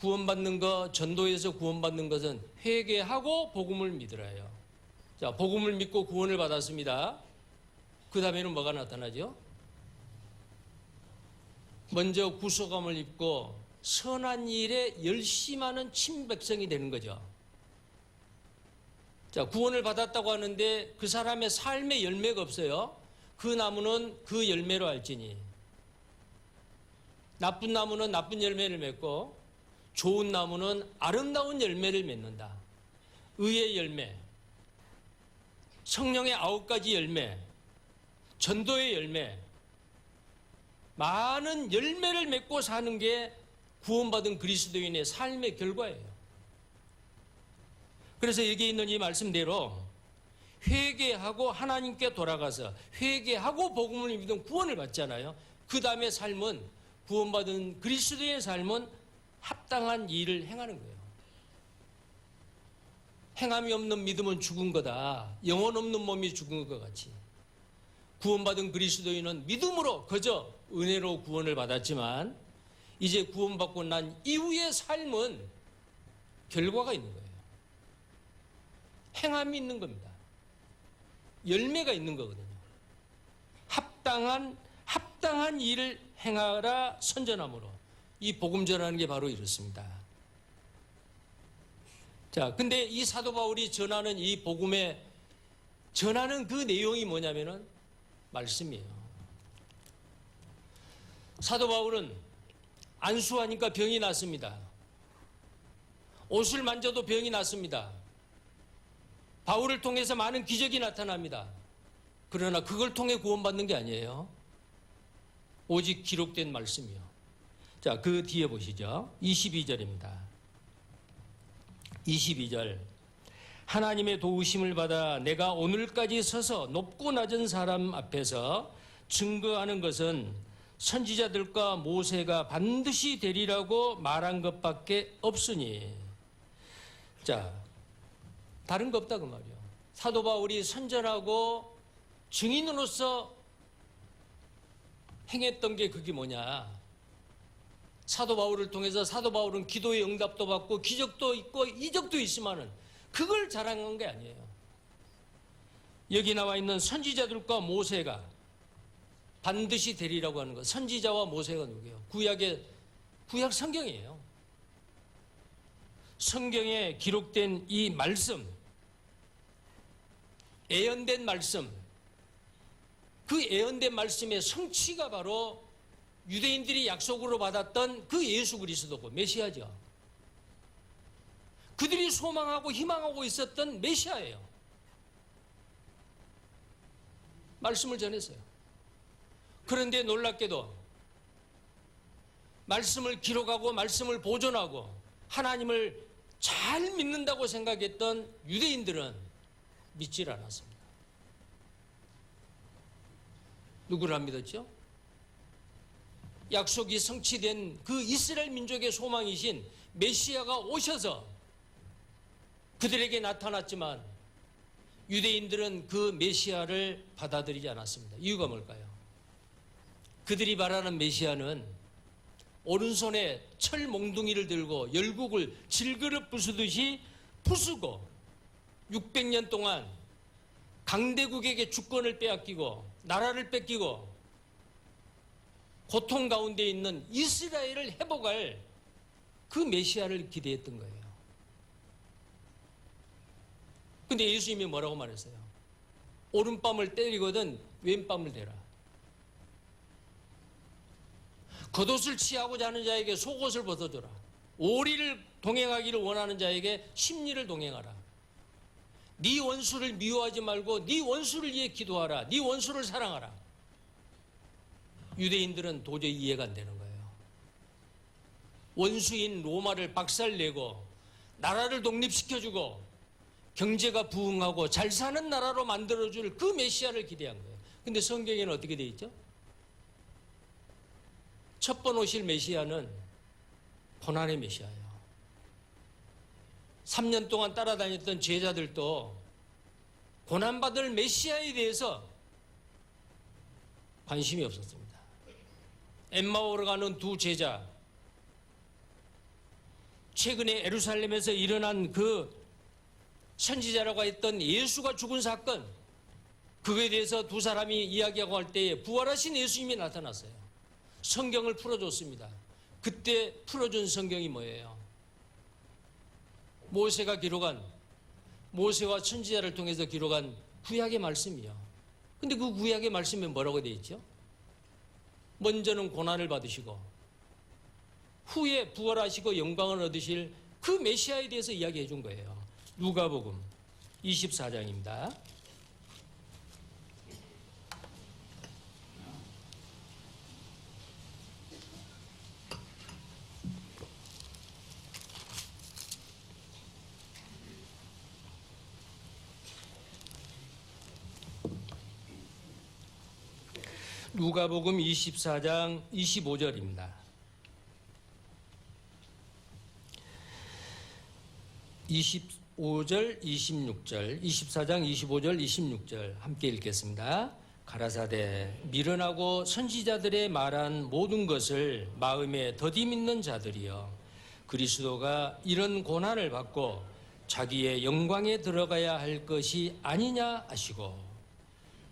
A: 구원받는 것, 전도에서 구원받는 것은 회개하고 복음을 믿으라요. 자, 복음을 믿고 구원을 받았습니다. 그 다음에는 뭐가 나타나죠? 먼저 구속함을 입고 선한 일에 열심하는 친백성이 되는 거죠. 자, 구원을 받았다고 하는데 그 사람의 삶의 열매가 없어요. 그 나무는 그 열매로 알지니. 나쁜 나무는 나쁜 열매를 맺고 좋은 나무는 아름다운 열매를 맺는다. 의의 열매, 성령의 9가지 열매, 전도의 열매, 많은 열매를 맺고 사는 게 구원받은 그리스도인의 삶의 결과예요. 그래서 여기 있는 이 말씀대로 회개하고 하나님께 돌아가서 회개하고 복음을 믿으면 구원을 받잖아요. 그 다음에 삶은, 구원받은 그리스도인의 삶은 합당한 일을 행하는 거예요. 행함이 없는 믿음은 죽은 거다. 영혼 없는 몸이 죽은 것 같이. 구원받은 그리스도인은 믿음으로 그저 은혜로 구원을 받았지만 이제 구원받고 난 이후의 삶은 결과가 있는 거예요. 행함이 있는 겁니다. 열매가 있는 거거든요. 합당한 일을 행하라 선전함으로. 이 복음 전하는 게 바로 이렇습니다. 자, 근데 이 사도 바울이 전하는 이 복음에 전하는 그 내용이 뭐냐면은 말씀이에요. 사도 바울은 안수하니까 병이 났습니다. 옷을 만져도 병이 났습니다. 바울을 통해서 많은 기적이 나타납니다. 그러나 그걸 통해 구원받는 게 아니에요. 오직 기록된 말씀이요. 자, 그 뒤에 보시죠. 22절입니다. 22절. 하나님의 도우심을 받아 내가 오늘까지 서서 높고 낮은 사람 앞에서 증거하는 것은 선지자들과 모세가 반드시 되리라고 말한 것밖에 없으니. 자, 다른 거 없다 그 말이요. 사도 바울이 선전하고 증인으로서 행했던 게 그게 뭐냐. 사도 바울을 통해서 사도 바울은 기도의 응답도 받고 기적도 있고 이적도 있지만은 그걸 자랑한 게 아니에요. 여기 나와 있는 선지자들과 모세가 반드시 되리라고 하는 것. 선지자와 모세가 누구예요? 구약 성경이에요. 성경에 기록된 이 말씀, 예언된 말씀, 그 예언된 말씀의 성취가 바로 유대인들이 약속으로 받았던 그 예수 그리스도고 메시아죠. 그들이 소망하고 희망하고 있었던 메시아예요. 말씀을 전했어요. 그런데 놀랍게도 말씀을 기록하고 말씀을 보존하고 하나님을 잘 믿는다고 생각했던 유대인들은 믿질 않았습니다. 누구를 안 믿었죠? 약속이 성취된 그 이스라엘 민족의 소망이신 메시아가 오셔서 그들에게 나타났지만 유대인들은 그 메시아를 받아들이지 않았습니다. 이유가 뭘까요? 그들이 말하는 메시아는 오른손에 철 몽둥이를 들고 열국을 질그릇 부수듯이 부수고 600년 동안 강대국에게 주권을 빼앗기고 나라를 뺏기고 고통 가운데 있는 이스라엘을 회복할 그 메시아를 기대했던 거예요. 근데 예수님이 뭐라고 말했어요? 오른밤을 때리거든 왼밤을 대라. 겉옷을 취하고자 하는 자에게 속옷을 벗어줘라. 오리를 동행하기를 원하는 자에게 십리를 동행하라. 네 원수를 미워하지 말고 네 원수를 위해 기도하라. 네 원수를 사랑하라. 유대인들은 도저히 이해가 안 되는 거예요. 원수인 로마를 박살내고 나라를 독립시켜주고 경제가 부흥하고 잘 사는 나라로 만들어줄 그 메시아를 기대한 거예요. 근데 성경에는 어떻게 돼 있죠? 첫 번 오실 메시아는 고난의 메시아예요. 3년 동안 따라다녔던 제자들도 고난받을 메시아에 대해서 관심이 없었습니다. 엠마오로 가는 두 제자, 최근에 예루살렘에서 일어난 그 선지자라고 했던 예수가 죽은 사건, 그거에 대해서 두 사람이 이야기하고 할 때에 부활하신 예수님이 나타났어요. 성경을 풀어줬습니다. 그때 풀어준 성경이 뭐예요? 모세가 기록한, 모세와 선지자를 통해서 기록한 구약의 말씀이요. 근데 그 구약의 말씀에 뭐라고 되어 있죠? 먼저는 고난을 받으시고 후에 부활하시고 영광을 얻으실 그 메시아에 대해서 이야기해 준 거예요. 누가복음 24장입니다. 누가복음 24장 25절입니다. 25절, 26절, 24장 25절, 26절 함께 읽겠습니다. 가라사대 미련하고 선지자들의 말한 모든 것을 마음에 더디 믿는 자들이여 그리스도가 이런 고난을 받고 자기의 영광에 들어가야 할 것이 아니냐 하시고,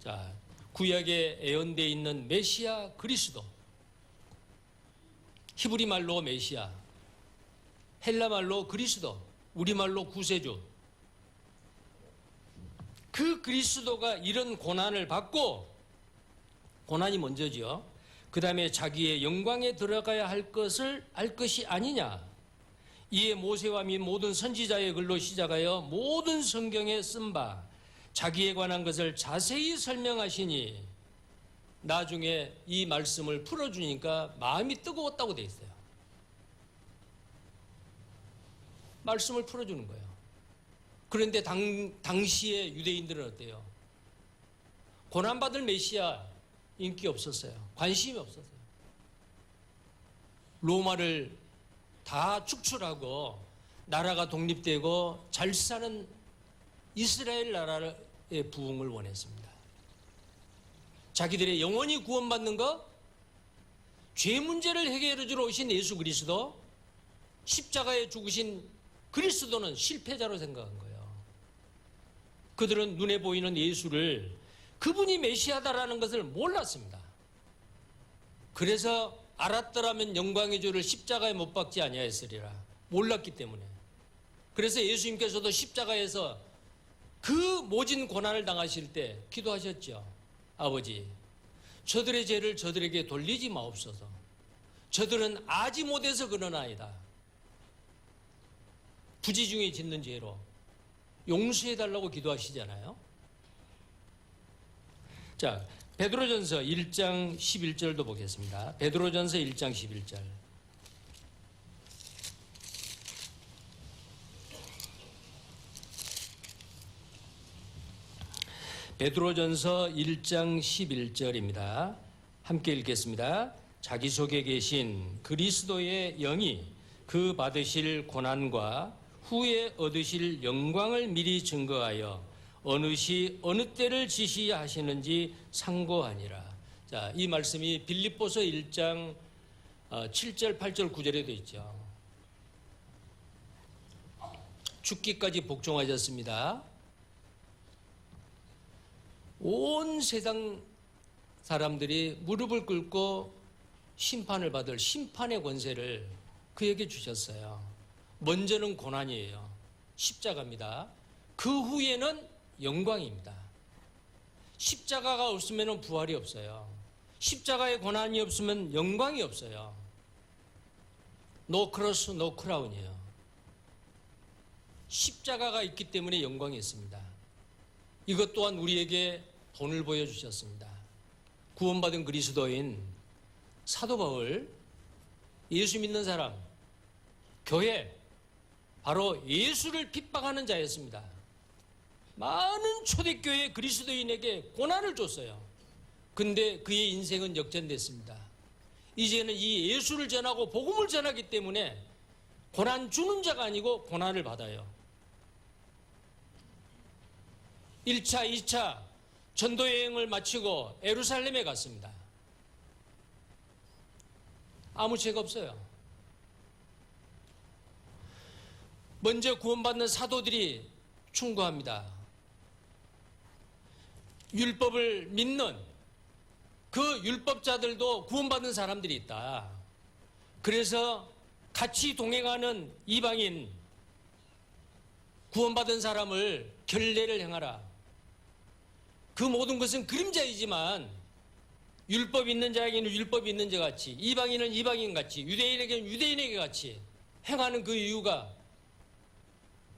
A: 자, 구약에 예언되어 있는 메시아 그리스도, 히브리 말로 메시아, 헬라 말로 그리스도, 우리말로 구세주, 그 그리스도가 이런 고난을 받고, 고난이 먼저지요. 그 다음에 자기의 영광에 들어가야 할 것을 알 것이 아니냐. 이에 모세와 및 모든 선지자의 글로 시작하여 모든 성경에 쓴 바 자기에 관한 것을 자세히 설명하시니, 나중에 이 말씀을 풀어주니까 마음이 뜨거웠다고 돼 있어요. 말씀을 풀어주는 거예요. 그런데 당시의 유대인들은 어때요? 고난받을 메시아 인기 없었어요. 관심이 없었어요. 로마를 다 축출하고 나라가 독립되고 잘 사는 이스라엘 나라의 부흥을 원했습니다. 자기들의 영혼이 구원받는 것, 죄 문제를 해결해 주러 오신 예수 그리스도, 십자가에 죽으신 그리스도는 실패자로 생각한 거예요. 그들은 눈에 보이는 예수를, 그분이 메시아다라는 것을 몰랐습니다. 그래서 알았더라면 영광의 주를 십자가에 못 박지 아니하였으리라. 몰랐기 때문에. 그래서 예수님께서도 십자가에서 그 모진 고난을 당하실 때 기도하셨죠. 아버지, 저들의 죄를 저들에게 돌리지 마옵소서. 저들은 아지 못해서 그러나이다. 부지 중에 짓는 죄로 용서해달라고 기도하시잖아요. 자, 베드로전서 1장 11절도 보겠습니다. 베드로전서 1장 11절. 베드로전서 1장 11절입니다. 함께 읽겠습니다. 자기 속에 계신 그리스도의 영이 그 받으실 고난과 후에 얻으실 영광을 미리 증거하여 어느 시 어느 때를 지시하시는지 상고하니라. 자, 이 말씀이 빌립보서 1장 7절, 8절, 9절에 되어 있죠. 죽기까지 복종하셨습니다. 온 세상 사람들이 무릎을 꿇고 심판을 받을 심판의 권세를 그에게 주셨어요. 먼저는 고난이에요. 십자가입니다. 그 후에는 영광입니다. 십자가가 없으면 부활이 없어요. 십자가의 고난이 없으면 영광이 없어요. 노 크로스, 노 크라운이에요. 십자가가 있기 때문에 영광이 있습니다. 이것 또한 우리에게 본을 보여주셨습니다. 구원받은 그리스도인 사도 바울, 예수 믿는 사람, 교회, 바로 예수를 핍박하는 자였습니다. 많은 초대교회 그리스도인에게 고난을 줬어요. 근데 그의 인생은 역전됐습니다. 이제는 이 예수를 전하고 복음을 전하기 때문에 고난 주는 자가 아니고 고난을 받아요. 1차, 2차 전도 여행을 마치고 예루살렘에 갔습니다. 아무 죄가 없어요. 먼저 구원받는 사도들이 충고합니다. 율법을 믿는 그 율법자들도 구원받는 사람들이 있다. 그래서 같이 동행하는 이방인 구원받은 사람을 결례를 행하라. 그 모든 것은 그림자이지만 율법 있는 자에게는 율법이 있는 자 같이, 이방인은 이방인 같이, 유대인에게는 유대인에게 같이 행하는 그 이유가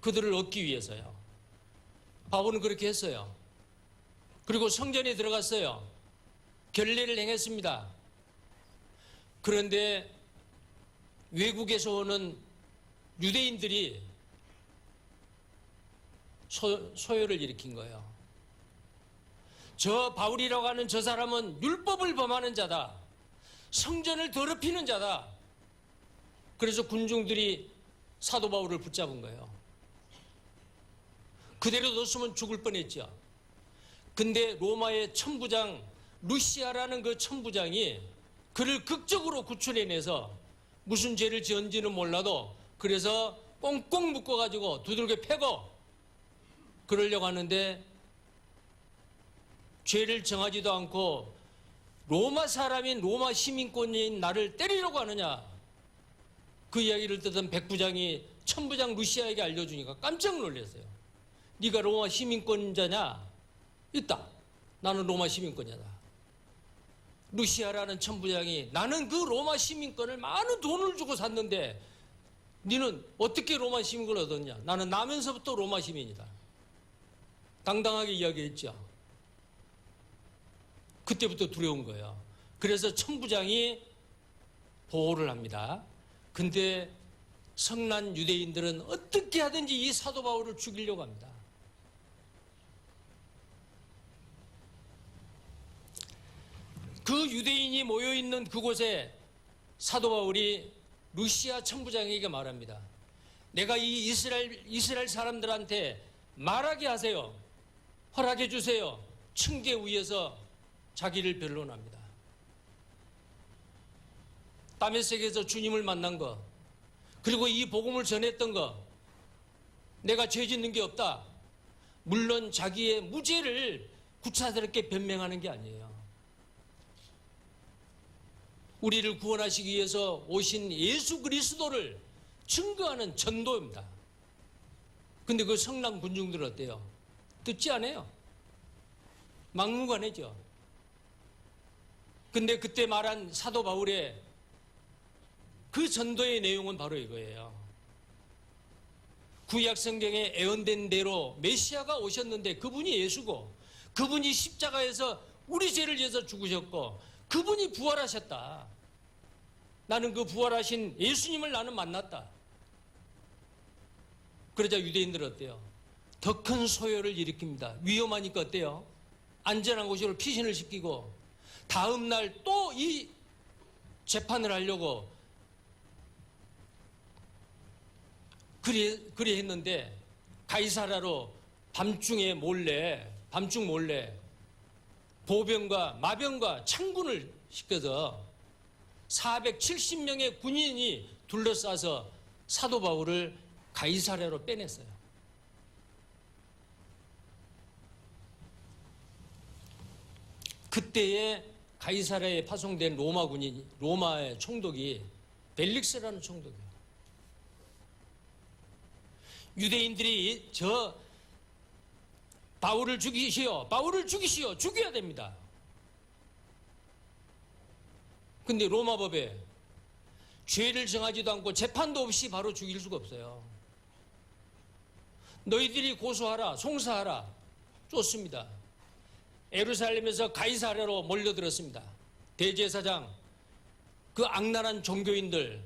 A: 그들을 얻기 위해서요. 바울은 그렇게 했어요. 그리고 성전에 들어갔어요. 결례를 행했습니다. 그런데 외국에서 오는 유대인들이 소요를 일으킨 거예요. 저 바울이라고 하는 저 사람은 율법을 범하는 자다. 성전을 더럽히는 자다. 그래서 군중들이 사도 바울을 붙잡은 거예요. 그대로 뒀으면 죽을 뻔했죠. 근데 로마의 천부장 루시아라는 그 천부장이 그를 극적으로 구출해내서 무슨 죄를 지은지는 몰라도 그래서 꽁꽁 묶어가지고 두들겨 패고 그러려고 하는데 죄를 정하지도 않고 로마 사람인 로마 시민권인 나를 때리려고 하느냐, 그 이야기를 듣던 백부장이 천부장 루시아에게 알려주니까 깜짝 놀랐어요. 네가 로마 시민권자냐? 있다. 나는 로마 시민권자다. 루시아라는 천부장이 나는 그 로마 시민권을 많은 돈을 주고 샀는데 너는 어떻게 로마 시민권을 얻었냐? 나는 나면서부터 로마 시민이다. 당당하게 이야기했죠. 그때부터 두려운 거예요. 그래서 천부장이 보호를 합니다. 근데 성난 유대인들은 어떻게 하든지 이 사도 바울을 죽이려고 합니다. 그 유대인이 모여있는 그곳에 사도 바울이 루시아 천부장에게 말합니다. 내가 이 이스라엘 사람들한테 말하게 하세요. 허락해 주세요. 층계 위에서 자기를 변론합니다. 다메섹에서 주님을 만난 거, 그리고 이 복음을 전했던 거, 내가 죄 짓는 게 없다. 물론 자기의 무죄를 구차스럽게 변명하는 게 아니에요. 우리를 구원하시기 위해서 오신 예수 그리스도를 증거하는 전도입니다. 근데 그 성난 군중들은 어때요? 듣지 않아요. 막무가내죠. 근데 그때 말한 사도 바울의 그 전도의 내용은 바로 이거예요. 구약 성경에 예언된 대로 메시아가 오셨는데 그분이 예수고, 그분이 십자가에서 우리 죄를 위해서 죽으셨고, 그분이 부활하셨다. 나는 그 부활하신 예수님을 나는 만났다. 그러자 유대인들은 어때요? 더 큰 소요를 일으킵니다. 위험하니까 어때요? 안전한 곳으로 피신을 시키고 다음 날 또 이 재판을 하려고 그리 했는데 가이사라로 밤중 몰래 보병과 마병과 창군을 시켜서 470명의 군인이 둘러싸서 사도 바울을 가이사랴로 빼냈어요. 그때에 가이사랴에 파송된 로마의 총독이 벨릭스라는 총독이에요. 유대인들이 저 바울을 죽이시오, 바울을 죽이시오, 죽여야 됩니다. 근데 로마법에 죄를 정하지도 않고 재판도 없이 바로 죽일 수가 없어요. 너희들이 고소하라, 송사하라. 좋습니다. 예루살렘에서 가이사랴로 몰려들었습니다. 대제사장, 그 악랄한 종교인들,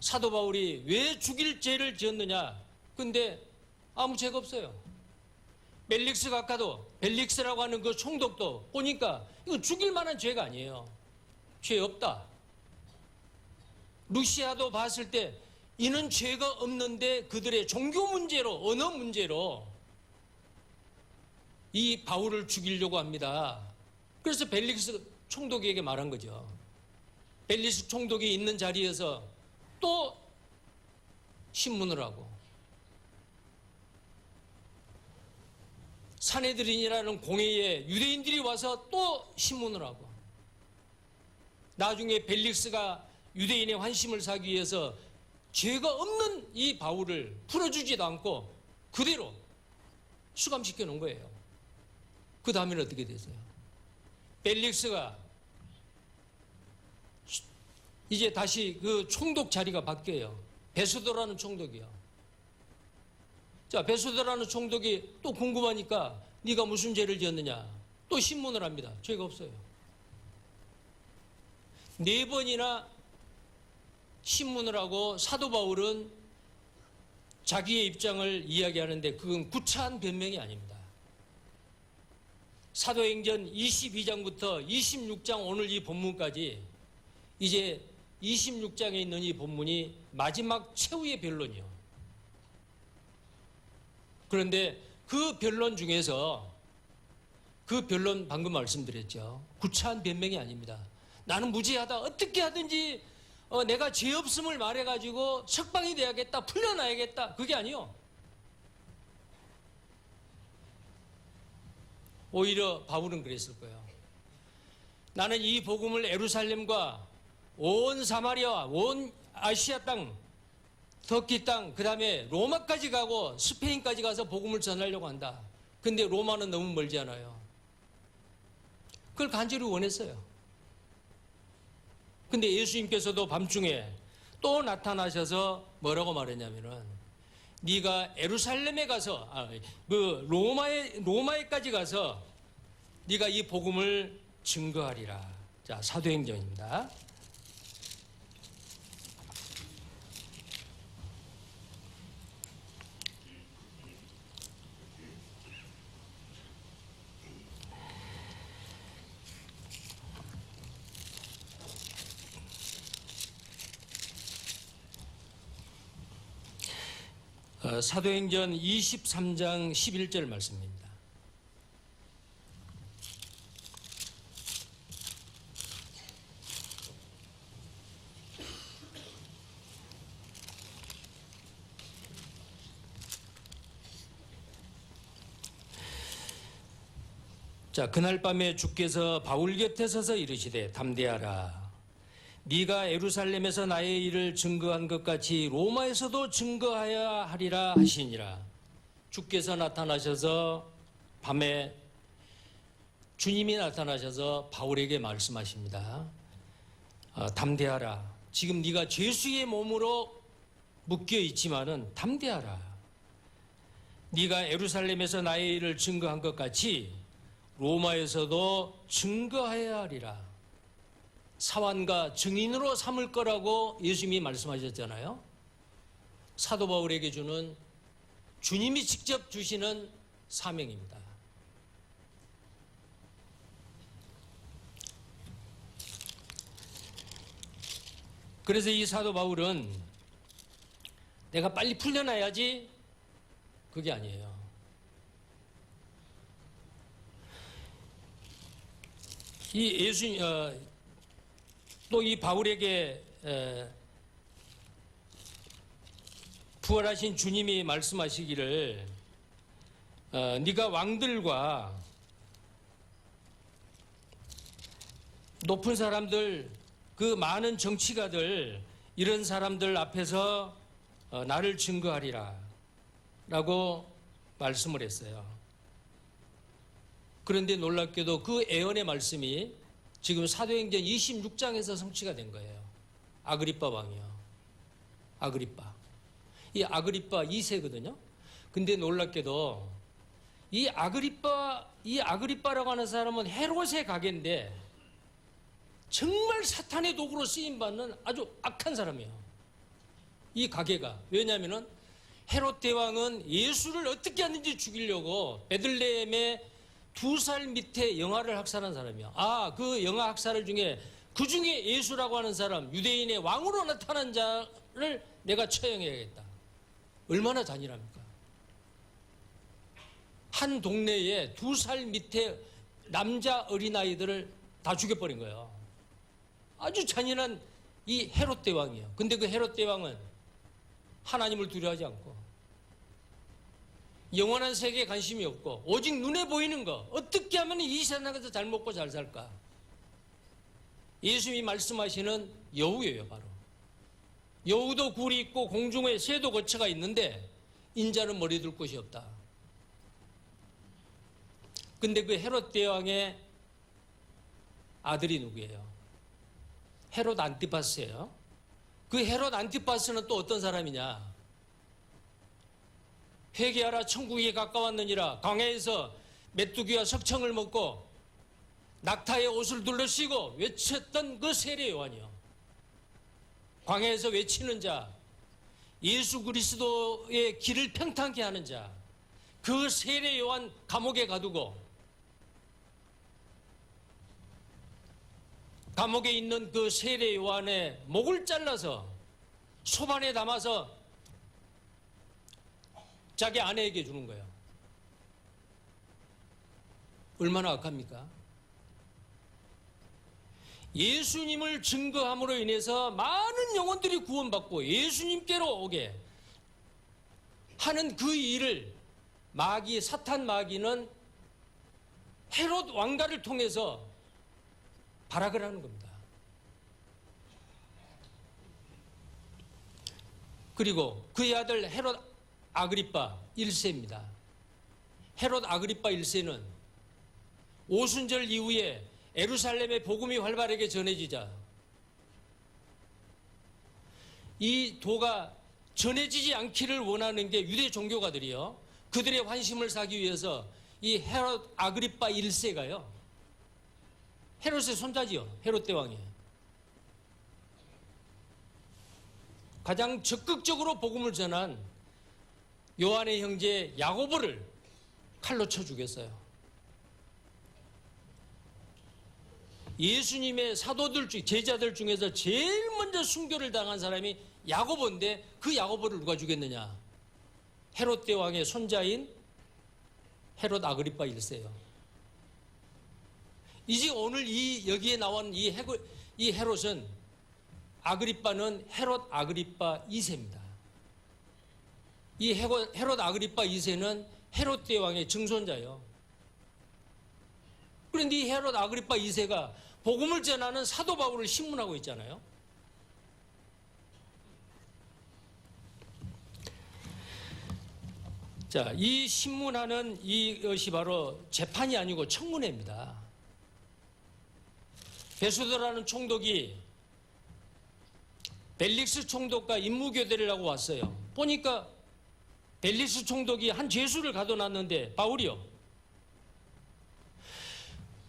A: 사도 바울이 왜 죽일 죄를 지었느냐? 근데 아무 죄가 없어요. 벨릭스 각하도, 벨릭스라고 하는 그 총독도 보니까 이거 죽일 만한 죄가 아니에요. 죄 없다. 루시아도 봤을 때 이는 죄가 없는데 그들의 종교 문제로, 언어 문제로 이 바울을 죽이려고 합니다. 그래서 벨릭스 총독에게 말한 거죠. 벨릭스 총독이 있는 자리에서 또 신문을 하고, 사내들인이라는 공회에 유대인들이 와서 또 신문을 하고, 나중에 벨릭스가 유대인의 환심을 사기 위해서 죄가 없는 이 바울을 풀어주지도 않고 그대로 수감시켜 놓은 거예요. 그 다음에는 어떻게 됐어요? 벨릭스가 이제 다시 그 총독 자리가 바뀌어요. 베수도라는 총독이요. 자, 베수도라는 총독이 또 궁금하니까 네가 무슨 죄를 지었느냐? 또 신문을 합니다. 죄가 없어요. 4번이나 신문을 하고 사도 바울은 자기의 입장을 이야기하는데 그건 구차한 변명이 아닙니다. 사도행전 22장부터 26장 오늘 이 본문까지, 이제 26장에 있는 이 본문이 마지막 최후의 변론이요. 그런데 그 변론 중에서, 그 변론 방금 말씀드렸죠. 구차한 변명이 아닙니다. 나는 무죄하다, 어떻게 하든지 내가 죄 없음을 말해가지고 석방이 돼야겠다, 풀려나야겠다, 그게 아니요. 오히려 바울은 그랬을 거예요. 나는 이 복음을 예루살렘과 온 사마리아와 온 아시아 땅, 터키 땅, 그 다음에 로마까지 가고 스페인까지 가서 복음을 전하려고 한다. 근데 로마는 너무 멀지 않아요. 그걸 간절히 원했어요. 근데 예수님께서도 밤중에 또 나타나셔서 뭐라고 말했냐면은, 네가 예루살렘에 가서, 로마에까지 가서 네가 이 복음을 증거하리라. 자, 사도행전입니다. 사도행전 23장 11절 말씀입니다. 자, 그날 밤에 주께서 바울 곁에 서서 이르시되 담대하라. 네가 예루살렘에서 나의 일을 증거한 것 같이 로마에서도 증거하여야 하리라 하시니라. 주께서 나타나셔서, 밤에 주님이 나타나셔서 바울에게 말씀하십니다. 담대하라. 지금 네가 죄수의 몸으로 묶여 있지만은 담대하라. 네가 예루살렘에서 나의 일을 증거한 것 같이 로마에서도 증거해야 하리라. 사환과 증인으로 삼을 거라고 예수님이 말씀하셨잖아요. 사도 바울에게 주는, 주님이 직접 주시는 사명입니다. 그래서 이 사도 바울은 내가 빨리 풀려나야지, 그게 아니에요. 이 또 이 바울에게 부활하신 주님이 말씀하시기를 네가 왕들과 높은 사람들, 그 많은 정치가들, 이런 사람들 앞에서 나를 증거하리라 라고 말씀을 했어요. 그런데 놀랍게도 그 예언의 말씀이 지금 사도행전 26장에서 성취가 된 거예요. 아그리빠 왕이요. 아그리빠. 이 아그리빠 2세거든요. 근데 놀랍게도 이 아그리빠라고 하는 사람은 헤롯의 가게인데 정말 사탄의 도구로 쓰임받는 아주 악한 사람이에요. 이 가게가. 왜냐하면 헤롯 대왕은 예수를 어떻게 하는지 죽이려고 베들레헴에 2살 밑에 영아를 학살한 사람이야. 그 영아 학살 중에 그 중에 예수라고 하는 사람, 유대인의 왕으로 나타난 자를 내가 처형해야겠다. 얼마나 잔인합니까? 한 동네에 2살 밑에 남자 어린아이들을 다 죽여버린 거예요. 아주 잔인한 이 헤롯 대왕이에요. 근데 그 헤롯 대왕은 하나님을 두려워하지 않고 영원한 세계에 관심이 없고 오직 눈에 보이는 거, 어떻게 하면 이 세상에서 잘 먹고 잘 살까? 예수님이 말씀하시는 여우예요. 바로 여우도 굴이 있고 공중에 새도 거처가 있는데 인자는 머리 둘 곳이 없다. 근데 그 헤롯 대왕의 아들이 누구예요? 헤롯 안티파스예요. 그 헤롯 안티파스는 또 어떤 사람이냐? 회개하라 천국이 가까웠느니라. 광야에서 메뚜기와 석청을 먹고 낙타의 옷을 둘러쓰고 외쳤던 그 세례 요한이요. 광야에서 외치는 자, 예수 그리스도의 길을 평탄케 하는 자, 그 세례 요한 감옥에 가두고 감옥에 있는 그 세례 요한의 목을 잘라서 소반에 담아서 자기 아내에게 주는 거예요. 얼마나 악합니까? 예수님을 증거함으로 인해서 많은 영혼들이 구원받고 예수님께로 오게 하는 그 일을 사탄 마귀는 헤롯 왕가를 통해서 발악을 하는 겁니다. 그리고 그의 아들 헤롯 아그리빠 1세입니다. 헤롯 아그리빠 1세는 오순절 이후에 예루살렘의 복음이 활발하게 전해지자 이 도가 전해지지 않기를 원하는 게 유대 종교가들이요. 그들의 환심을 사기 위해서 이 헤롯 아그리빠 1세가요. 헤롯의 손자지요. 헤롯 대왕이. 가장 적극적으로 복음을 전한 요한의 형제 야고보를 칼로 쳐 죽였어요. 예수님의 사도들 중 제자들 중에서 제일 먼저 순교를 당한 사람이 야고보인데 그 야고보를 누가 죽였느냐? 헤롯 대왕의 손자인 헤롯 아그리빠 1세요. 이제 오늘 여기에 나온 이 헤롯은 아그리빠는 헤롯 아그리빠 2세입니다. 이 헤롯 아그리빠 2세는 헤롯 대왕의 증손자예요. 그런데 이 헤롯 아그리빠 2세가 복음을 전하는 사도 바울을 신문하고 있잖아요. 자, 이 신문하는 이것이 바로 재판이 아니고 청문회입니다. 베소도라는 총독이 벨릭스 총독과 임무교대를 하고 왔어요. 보니까 벨릭스 총독이 한 죄수를 가둬놨는데 바울이요.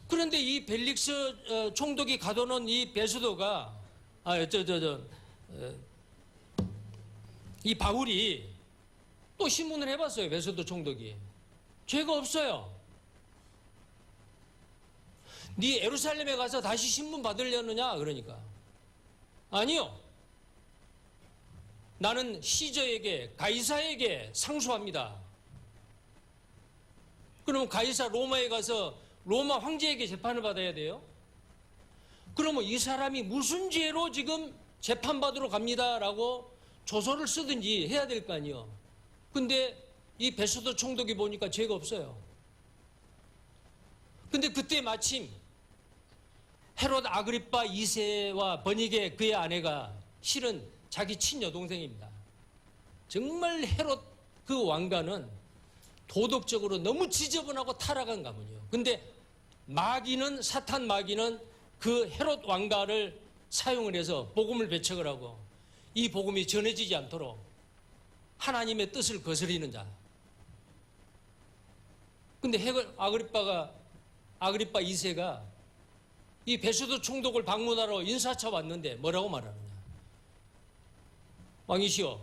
A: 그런데 이 벨릭스 총독이 가둬놓은 이 베소도가 이 바울이 또 신문을 해봤어요. 베소도 총독이 죄가 없어요. 네 예루살렘에 가서 다시 신문 받으려느냐? 그러니까 아니요. 나는 시저에게 가이사에게 상소합니다. 그러면 가이사 로마에 가서 로마 황제에게 재판을 받아야 돼요. 그러면 이 사람이 무슨 죄로 지금 재판받으러 갑니다라고 조서를 쓰든지 해야 될 거 아니에요. 근데 이 베소도 총독이 보니까 죄가 없어요. 근데 그때 마침 헤롯 아그리파 2세와 버니게 그의 아내가 실은 자기 친여동생입니다. 정말 헤롯 그 왕가는 도덕적으로 너무 지저분하고 타락한 가문이에요. 근데 마귀는, 사탄 마귀는 그 헤롯 왕가를 사용을 해서 복음을 배척을 하고 이 복음이 전해지지 않도록 하나님의 뜻을 거스리는 자. 근데 헤롯 아그리파 2세가 이 베소도 총독을 방문하러 인사차 왔는데 뭐라고 말하느냐. 왕이시여,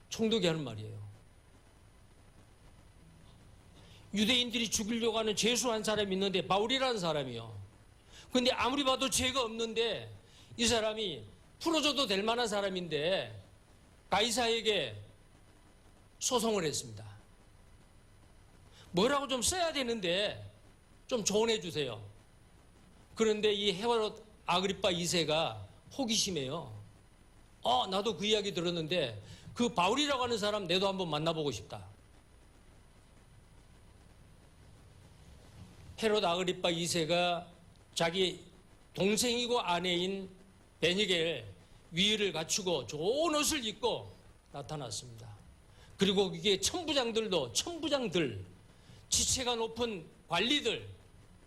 A: 총독이 하는 말이에요. 유대인들이 죽이려고 하는 죄수 한 사람이 있는데 바울이라는 사람이요. 근데 아무리 봐도 죄가 없는데 이 사람이 풀어줘도 될 만한 사람인데 가이사에게 소송을 했습니다. 뭐라고 좀 써야 되는데 좀 조언해 주세요. 그런데 이 헤롯 아그리파 2세가 호기심해요. 나도 그 이야기 들었는데 그 바울이라고 하는 사람 내도 한번 만나보고 싶다. 헤롯 아그리파 2세가 자기 동생이고 아내인 베니게를 위를 갖추고 좋은 옷을 입고 나타났습니다. 그리고 이게 천부장들, 지체가 높은 관리들,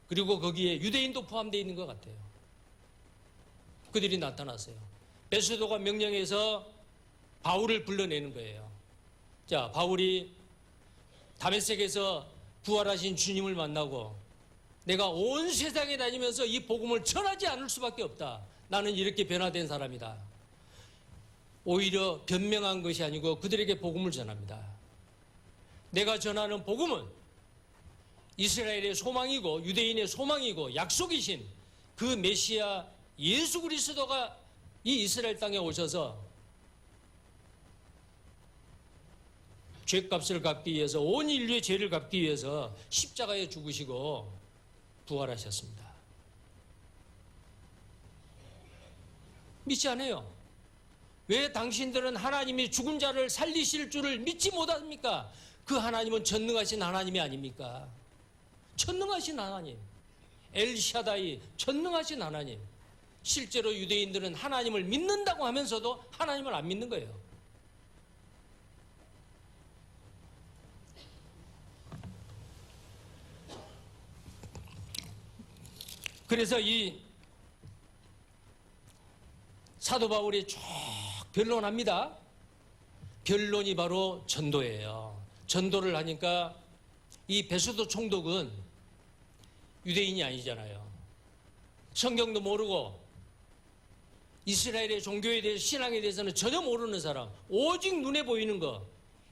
A: 그리고 거기에 유대인도 포함되어 있는 것 같아요. 그들이 나타났어요. 베소도가 명령해서 바울을 불러내는 거예요. 자, 바울이 다메섹에서 부활하신 주님을 만나고 내가 온 세상에 다니면서 이 복음을 전하지 않을 수밖에 없다. 나는 이렇게 변화된 사람이다. 오히려 변명한 것이 아니고 그들에게 복음을 전합니다. 내가 전하는 복음은 이스라엘의 소망이고 유대인의 소망이고 약속이신 그 메시아 예수 그리스도가 이 이스라엘 땅에 오셔서 죄값을 갚기 위해서, 온 인류의 죄를 갚기 위해서 십자가에 죽으시고 부활하셨습니다. 믿지 않아요. 왜 당신들은 하나님이 죽은 자를 살리실 줄을 믿지 못합니까? 그 하나님은 전능하신 하나님이 아닙니까? 전능하신 하나님, 엘샤다이, 전능하신 하나님. 실제로 유대인들은 하나님을 믿는다고 하면서도 하나님을 안 믿는 거예요. 그래서 이 사도 바울이 쭉 변론합니다. 변론이 바로 전도예요. 전도를 하니까 이 베소도 총독은 유대인이 아니잖아요. 성경도 모르고 이스라엘의 종교에 대해서, 신앙에 대해서는 전혀 모르는 사람, 오직 눈에 보이는 거,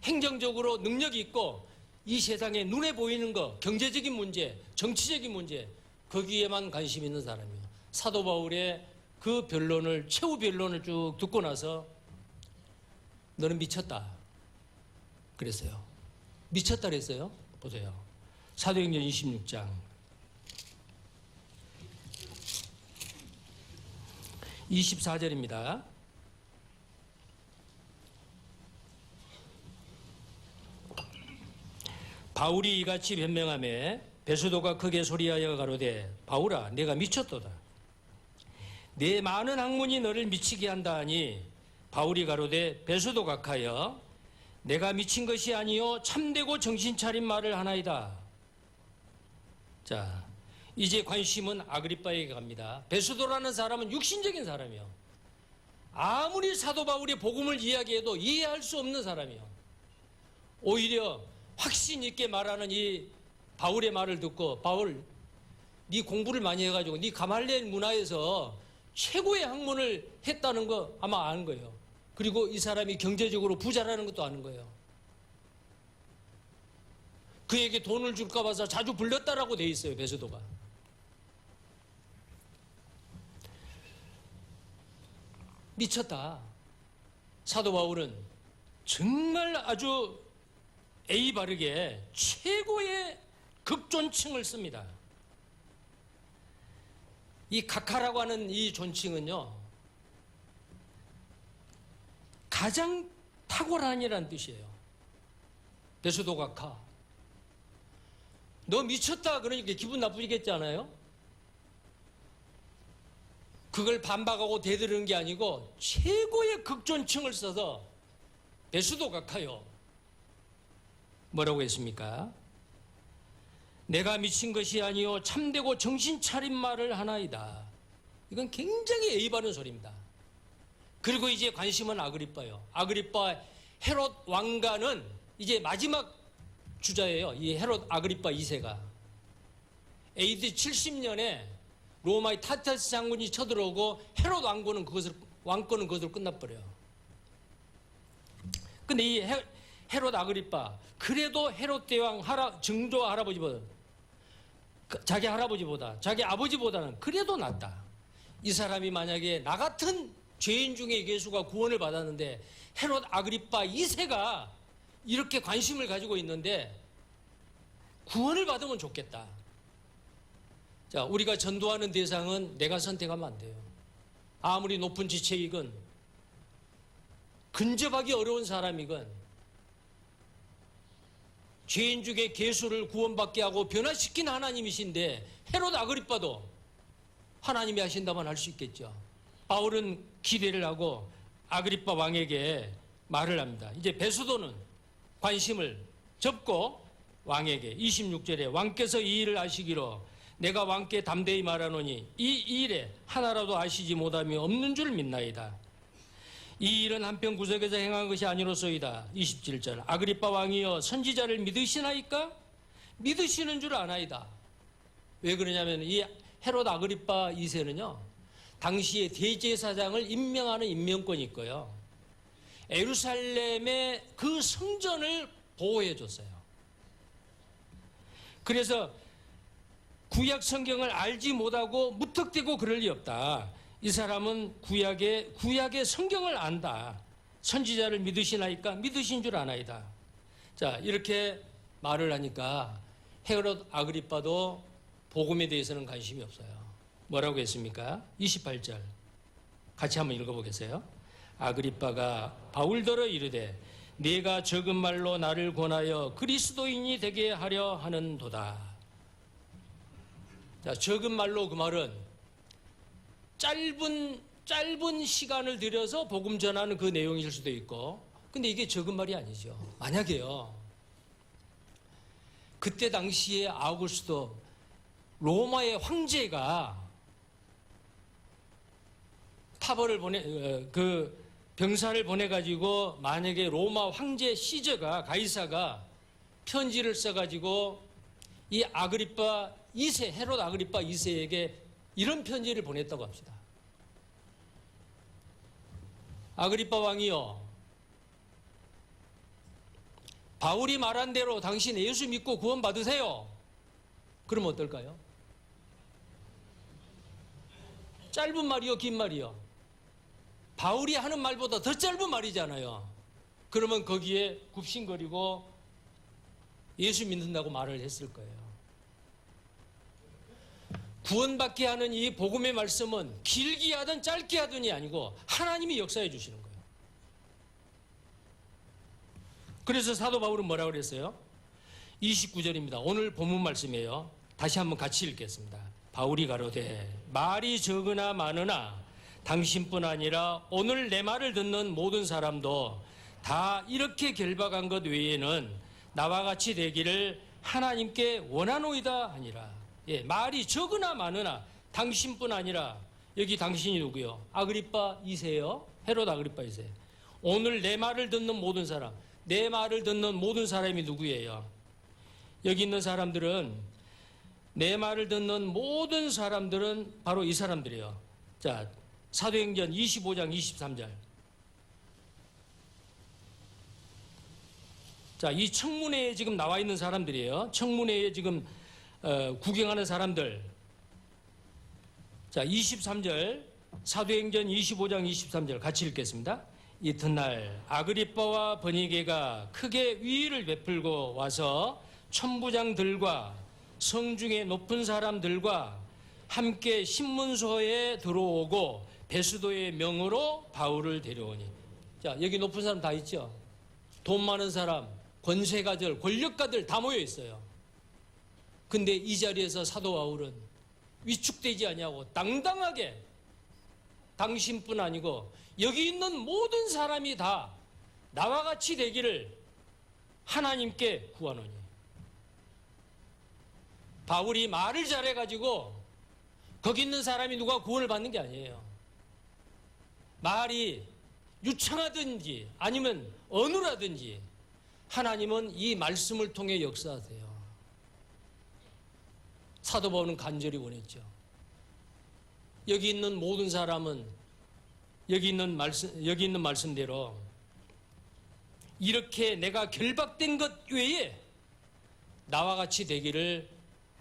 A: 행정적으로 능력이 있고 이 세상에 눈에 보이는 거, 경제적인 문제, 정치적인 문제, 거기에만 관심 있는 사람이에요. 사도 바울의 그 변론을, 최후 변론을 쭉 듣고 나서 너는 미쳤다 그랬어요. 미쳤다 그랬어요. 보세요. 사도행전 26장 24절입니다. 바울이 이같이 변명하며 베소도가 크게 소리하여 가로되 바울아 내가 미쳤도다. 내 많은 학문이 너를 미치게 한다 하니 바울이 가로되 베소도 각하여 내가 미친 것이 아니요 참되고 정신차린 말을 하나이다. 자, 이제 관심은 아그리빠에게 갑니다. 베소도라는 사람은 육신적인 사람이요. 아무리 사도 바울의 복음을 이야기해도 이해할 수 없는 사람이요. 오히려 확신 있게 말하는 이 바울의 말을 듣고 바울, 네 공부를 많이 해가지고 네 가말리엘 문화에서 최고의 학문을 했다는 거 아마 아는 거예요. 그리고 이 사람이 경제적으로 부자라는 것도 아는 거예요. 그에게 돈을 줄까 봐서 자주 불렀다라고 돼 있어요. 베소도가. 미쳤다. 사도 바울은 정말 아주 예의 바르게 최고의 극존칭을 씁니다. 이 각하라고 하는 이 존칭은요, 가장 탁월한이라는 뜻이에요. 베수도 각하. 너 미쳤다 그러니까 기분 나쁘겠잖아요. 그걸 반박하고 대드는 게 아니고 최고의 극존칭을 써서 베수도 각하요. 뭐라고 했습니까? 내가 미친 것이 아니요 참되고 정신 차린 말을 하나이다. 이건 굉장히 예의 바른 소리입니다. 그리고 이제 관심은 아그리빠요. 아그리빠 헤롯 왕가는 이제 마지막 주자예요. 이 헤롯 아그리빠 2세가 AD 70년에 로마의 타타스 장군이 쳐들어오고 헤롯 왕권은 그것으로 끝나버려요. 근데 이 헤롯 아그리빠, 그래도 헤롯 대왕 증조 할아버지보다, 자기 할아버지보다, 자기 아버지보다는 그래도 낫다. 이 사람이 만약에 나 같은 죄인 중에 예수가 구원을 받았는데 헤롯 아그리빠 2세가 이렇게 관심을 가지고 있는데 구원을 받으면 좋겠다. 자, 우리가 전도하는 대상은 내가 선택하면 안 돼요. 아무리 높은 지체이건 근접하기 어려운 사람이건 죄인 중에 괴수를 구원받게 하고 변화시킨 하나님이신데 헤롯 아그리빠도 하나님이 하신다면 할 수 있겠죠. 바울은 기대를 하고 아그리빠 왕에게 말을 합니다. 이제 베수도는 관심을 접고 왕에게 26절에 왕께서 이 일을 아시기로 내가 왕께 담대히 말하노니 이 일에 하나라도 아시지 못함이 없는 줄 믿나이다. 이 일은 한편 구석에서 행한 것이 아니로소이다. 27절 아그리빠 왕이여 선지자를 믿으시나이까? 믿으시는 줄 아나이다. 왜 그러냐면 이 헤롯 아그리빠 2세는요 당시에 대제사장을 임명하는 임명권이 있고요 예루살렘의 그 성전을 보호해 줬어요. 그래서 구약 성경을 알지 못하고 무턱대고 그럴 리 없다. 이 사람은 구약의 성경을 안다. 선지자를 믿으시나이까? 믿으신 줄 아나이다. 자, 이렇게 말을 하니까 헤롯 아그리빠도 복음에 대해서는 관심이 없어요. 뭐라고 했습니까? 28절 같이 한번 읽어보겠어요. 아그리빠가 바울더러 이르되 네가 적은 말로 나를 권하여 그리스도인이 되게 하려 하는도다. 자, 적은 말로 그 말은 짧은 시간을 들여서 복음 전하는 그 내용일 수도 있고, 근데 이게 적은 말이 아니죠. 만약에요 그때 당시에 아우구스도 로마의 황제가 병사를 보내가지고 만약에 로마 황제 시저가 가이사가 편지를 써가지고 이 아그리빠 2세 헤롯 아그리빠 2세에게 이런 편지를 보냈다고 합시다. 아그리빠 왕이여 바울이 말한 대로 당신 예수 믿고 구원 받으세요. 그러면 어떨까요? 짧은 말이요 긴 말이요? 바울이 하는 말보다 더 짧은 말이잖아요. 그러면 거기에 굽신거리고 예수 믿는다고 말을 했을 거예요. 구원받게 하는 이 복음의 말씀은 길게 하든 짧게 하든이 아니고 하나님이 역사해 주시는 거예요. 그래서 사도 바울은 뭐라고 그랬어요? 29절입니다. 오늘 본문 말씀이에요. 다시 한번 같이 읽겠습니다. 바울이 가로되 말이 적으나 많으나 당신뿐 아니라 오늘 내 말을 듣는 모든 사람도 다 이렇게 결박한 것 외에는 나와 같이 되기를 하나님께 원하노이다 하니라. 예, 말이 적으나 많으나 당신뿐 아니라 여기 당신이 누구요? 아그리빠 2세요. 헤롯 아그리빠 2세. 오늘 내 말을 듣는 모든 사람, 내 말을 듣는 모든 사람이 누구예요? 여기 있는 사람들은 내 말을 듣는 모든 사람들은 바로 이 사람들이에요. 자, 사도행전 25장 23절. 자, 이 청문회에 지금 나와 있는 사람들이에요. 청문회에 지금 구경하는 사람들. 자, 23절 사도행전 25장 23절 같이 읽겠습니다. 이튿날 아그리빠와 버니게가 크게 위의를 베풀고 와서 천부장들과 성중의 높은 사람들과 함께 신문소에 들어오고 베스도의 명으로 바울을 데려오니. 자, 여기 높은 사람 다 있죠? 돈 많은 사람, 권세가들, 권력가들 다 모여 있어요. 근데 이 자리에서 사도 바울은 위축되지 아니하고 당당하게 당신뿐 아니고 여기 있는 모든 사람이 다 나와 같이 되기를 하나님께 구하노니. 바울이 말을 잘해가지고 거기 있는 사람이 누가 구원을 받는 게 아니에요. 말이 유창하든지 아니면 어눌하든지 하나님은 이 말씀을 통해 역사하세요. 사도 바울은 간절히 원했죠. 여기 있는 모든 사람은 여기 있는 말씀대로 이렇게 내가 결박된 것 외에 나와 같이 되기를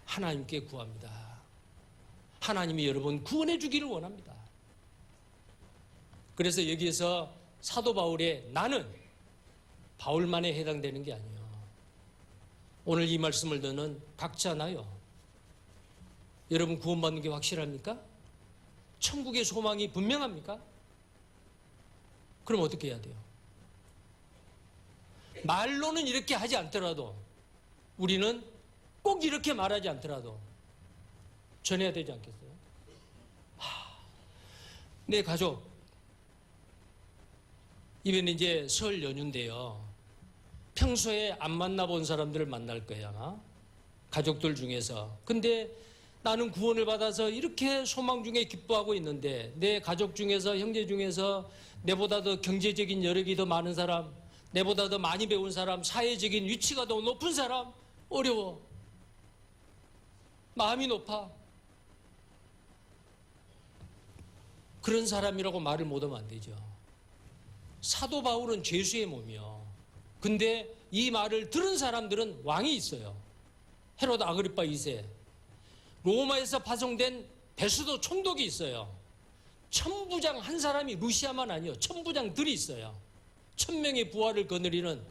A: 하나님께 구합니다. 하나님이 여러분 구원해 주기를 원합니다. 그래서 여기에서 사도 바울의 나는 바울만에 해당되는 게 아니에요. 오늘 이 말씀을 듣는 각자나요. 여러분 구원받는 게 확실합니까? 천국의 소망이 분명합니까? 그럼 어떻게 해야 돼요? 말로는 이렇게 하지 않더라도 우리는 꼭 이렇게 말하지 않더라도 전해야 되지 않겠어요? 내 가족, 이번에 이제 설 연휴인데요. 평소에 안 만나본 사람들을 만날 거예요, 아마. 가족들 중에서. 근데 나는 구원을 받아서 이렇게 소망 중에 기뻐하고 있는데 내 가족 중에서, 형제 중에서 내보다 더 경제적인 여력이 더 많은 사람, 내보다 더 많이 배운 사람, 사회적인 위치가 더 높은 사람, 어려워. 마음이 높아. 그런 사람이라고 말을 못하면 안 되죠. 사도 바울은 죄수의 몸이요. 근데 이 말을 들은 사람들은 왕이 있어요. 헤롯 아그리파 2세. 로마에서 파송된 베스도 총독이 있어요. 천부장 한 사람이 루시아만 아니요. 천부장들이 있어요. 1000명의 부하를 거느리는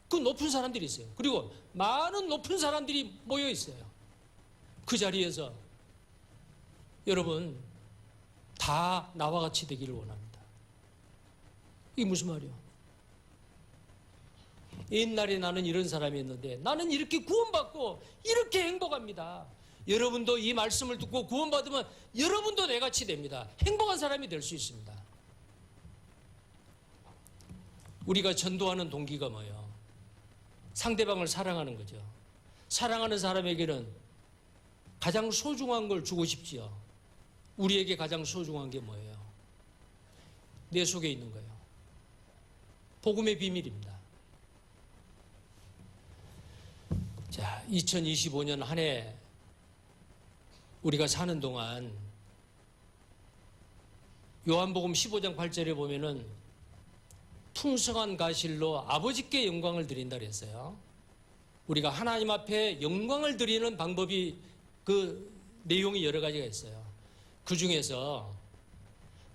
A: 그 높은 사람들이 있어요. 그리고 많은 높은 사람들이 모여 있어요. 그 자리에서 여러분 다 나와 같이 되기를 원합니다. 이게 무슨 말이야? 옛날에 나는 이런 사람이었는데 나는 이렇게 구원받고 이렇게 행복합니다. 여러분도 이 말씀을 듣고 구원받으면 여러분도 내같이 됩니다. 행복한 사람이 될 수 있습니다. 우리가 전도하는 동기가 뭐예요? 상대방을 사랑하는 거죠. 사랑하는 사람에게는 가장 소중한 걸 주고 싶지요. 우리에게 가장 소중한 게 뭐예요? 내 속에 있는 거예요. 복음의 비밀입니다. 자, 2025년 한 해 우리가 사는 동안 요한복음 15장 8절에 보면은 풍성한 가실로 아버지께 영광을 드린다 그랬어요. 우리가 하나님 앞에 영광을 드리는 방법이 그 내용이 여러 가지가 있어요. 그 중에서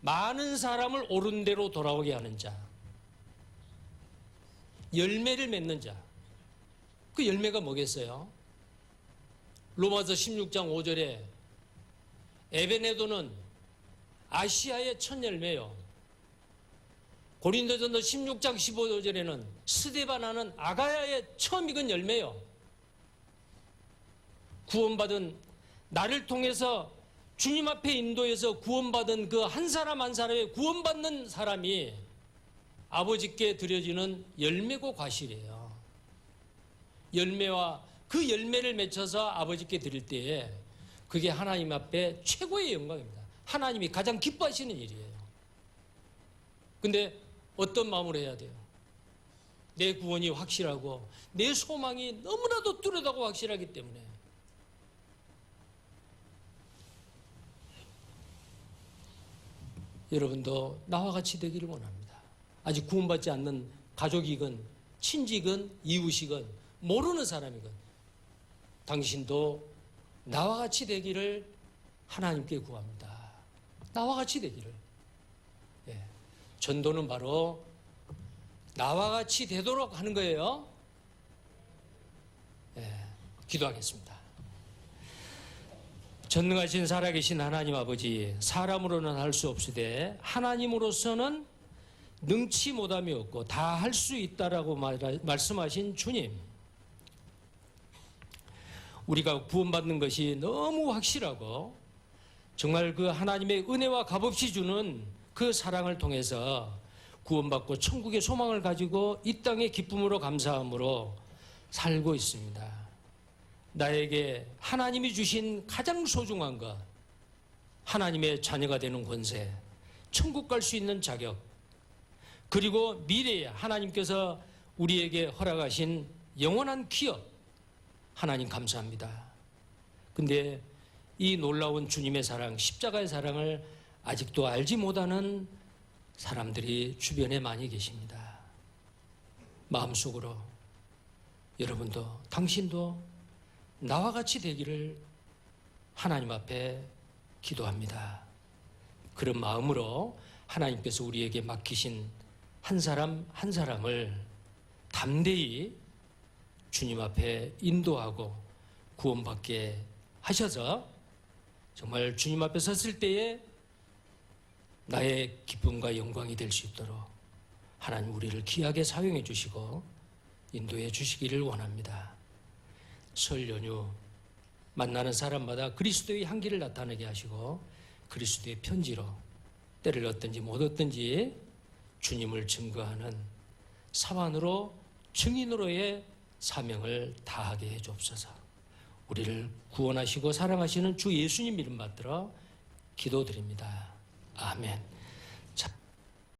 A: 많은 사람을 옳은 대로 돌아오게 하는 자, 열매를 맺는 자. 그 열매가 뭐겠어요? 로마서 16장 5절에 에베네도는 아시아의 첫 열매요. 고린도전서 16장 15절에는 스데바나는 아가야의 처음 익은 열매요. 구원받은 나를 통해서 주님 앞에 인도해서 구원받은 그 한 사람 한 사람의 구원받는 사람이 아버지께 드려지는 열매고 과실이에요. 열매와 그 열매를 맺혀서 아버지께 드릴 때에 그게 하나님 앞에 최고의 영광입니다. 하나님이 가장 기뻐하시는 일이에요. 근데 어떤 마음으로 해야 돼요? 내 구원이 확실하고 내 소망이 너무나도 뚜렷하고 확실하기 때문에 여러분도 나와 같이 되기를 원합니다. 아직 구원받지 않는 가족이건 친지건 이웃이건 모르는 사람이건 당신도 나와 같이 되기를 하나님께 구합니다. 나와 같이 되기를. 예. 전도는 바로 나와 같이 되도록 하는 거예요. 예. 기도하겠습니다. 전능하신 살아계신 하나님 아버지, 사람으로는 할 수 없으되 하나님으로서는 능치 못함이 없고 다 할 수 있다라고 말씀하신 주님, 우리가 구원받는 것이 너무 확실하고 정말 그 하나님의 은혜와 값없이 주는 그 사랑을 통해서 구원받고 천국의 소망을 가지고 이 땅의 기쁨으로 감사함으로 살고 있습니다. 나에게 하나님이 주신 가장 소중한 것, 하나님의 자녀가 되는 권세, 천국 갈 수 있는 자격, 그리고 미래에 하나님께서 우리에게 허락하신 영원한 기업, 하나님 감사합니다. 근데 이 놀라운 주님의 사랑, 십자가의 사랑을 아직도 알지 못하는 사람들이 주변에 많이 계십니다. 마음속으로 여러분도, 당신도 나와 같이 되기를 하나님 앞에 기도합니다. 그런 마음으로 하나님께서 우리에게 맡기신 한 사람 한 사람을 담대히 주님 앞에 인도하고 구원받게 하셔서 정말 주님 앞에 섰을 때에 나의 기쁨과 영광이 될 수 있도록 하나님 우리를 귀하게 사용해 주시고 인도해 주시기를 원합니다. 설 연휴 만나는 사람마다 그리스도의 향기를 나타내게 하시고 그리스도의 편지로 때를 얻든지 못 얻든지 주님을 증거하는 사환으로 증인으로의 사명을 다하게 해 주옵소서. 우리를 구원하시고 사랑하시는 주 예수님 이름 받들어 기도드립니다. 아멘.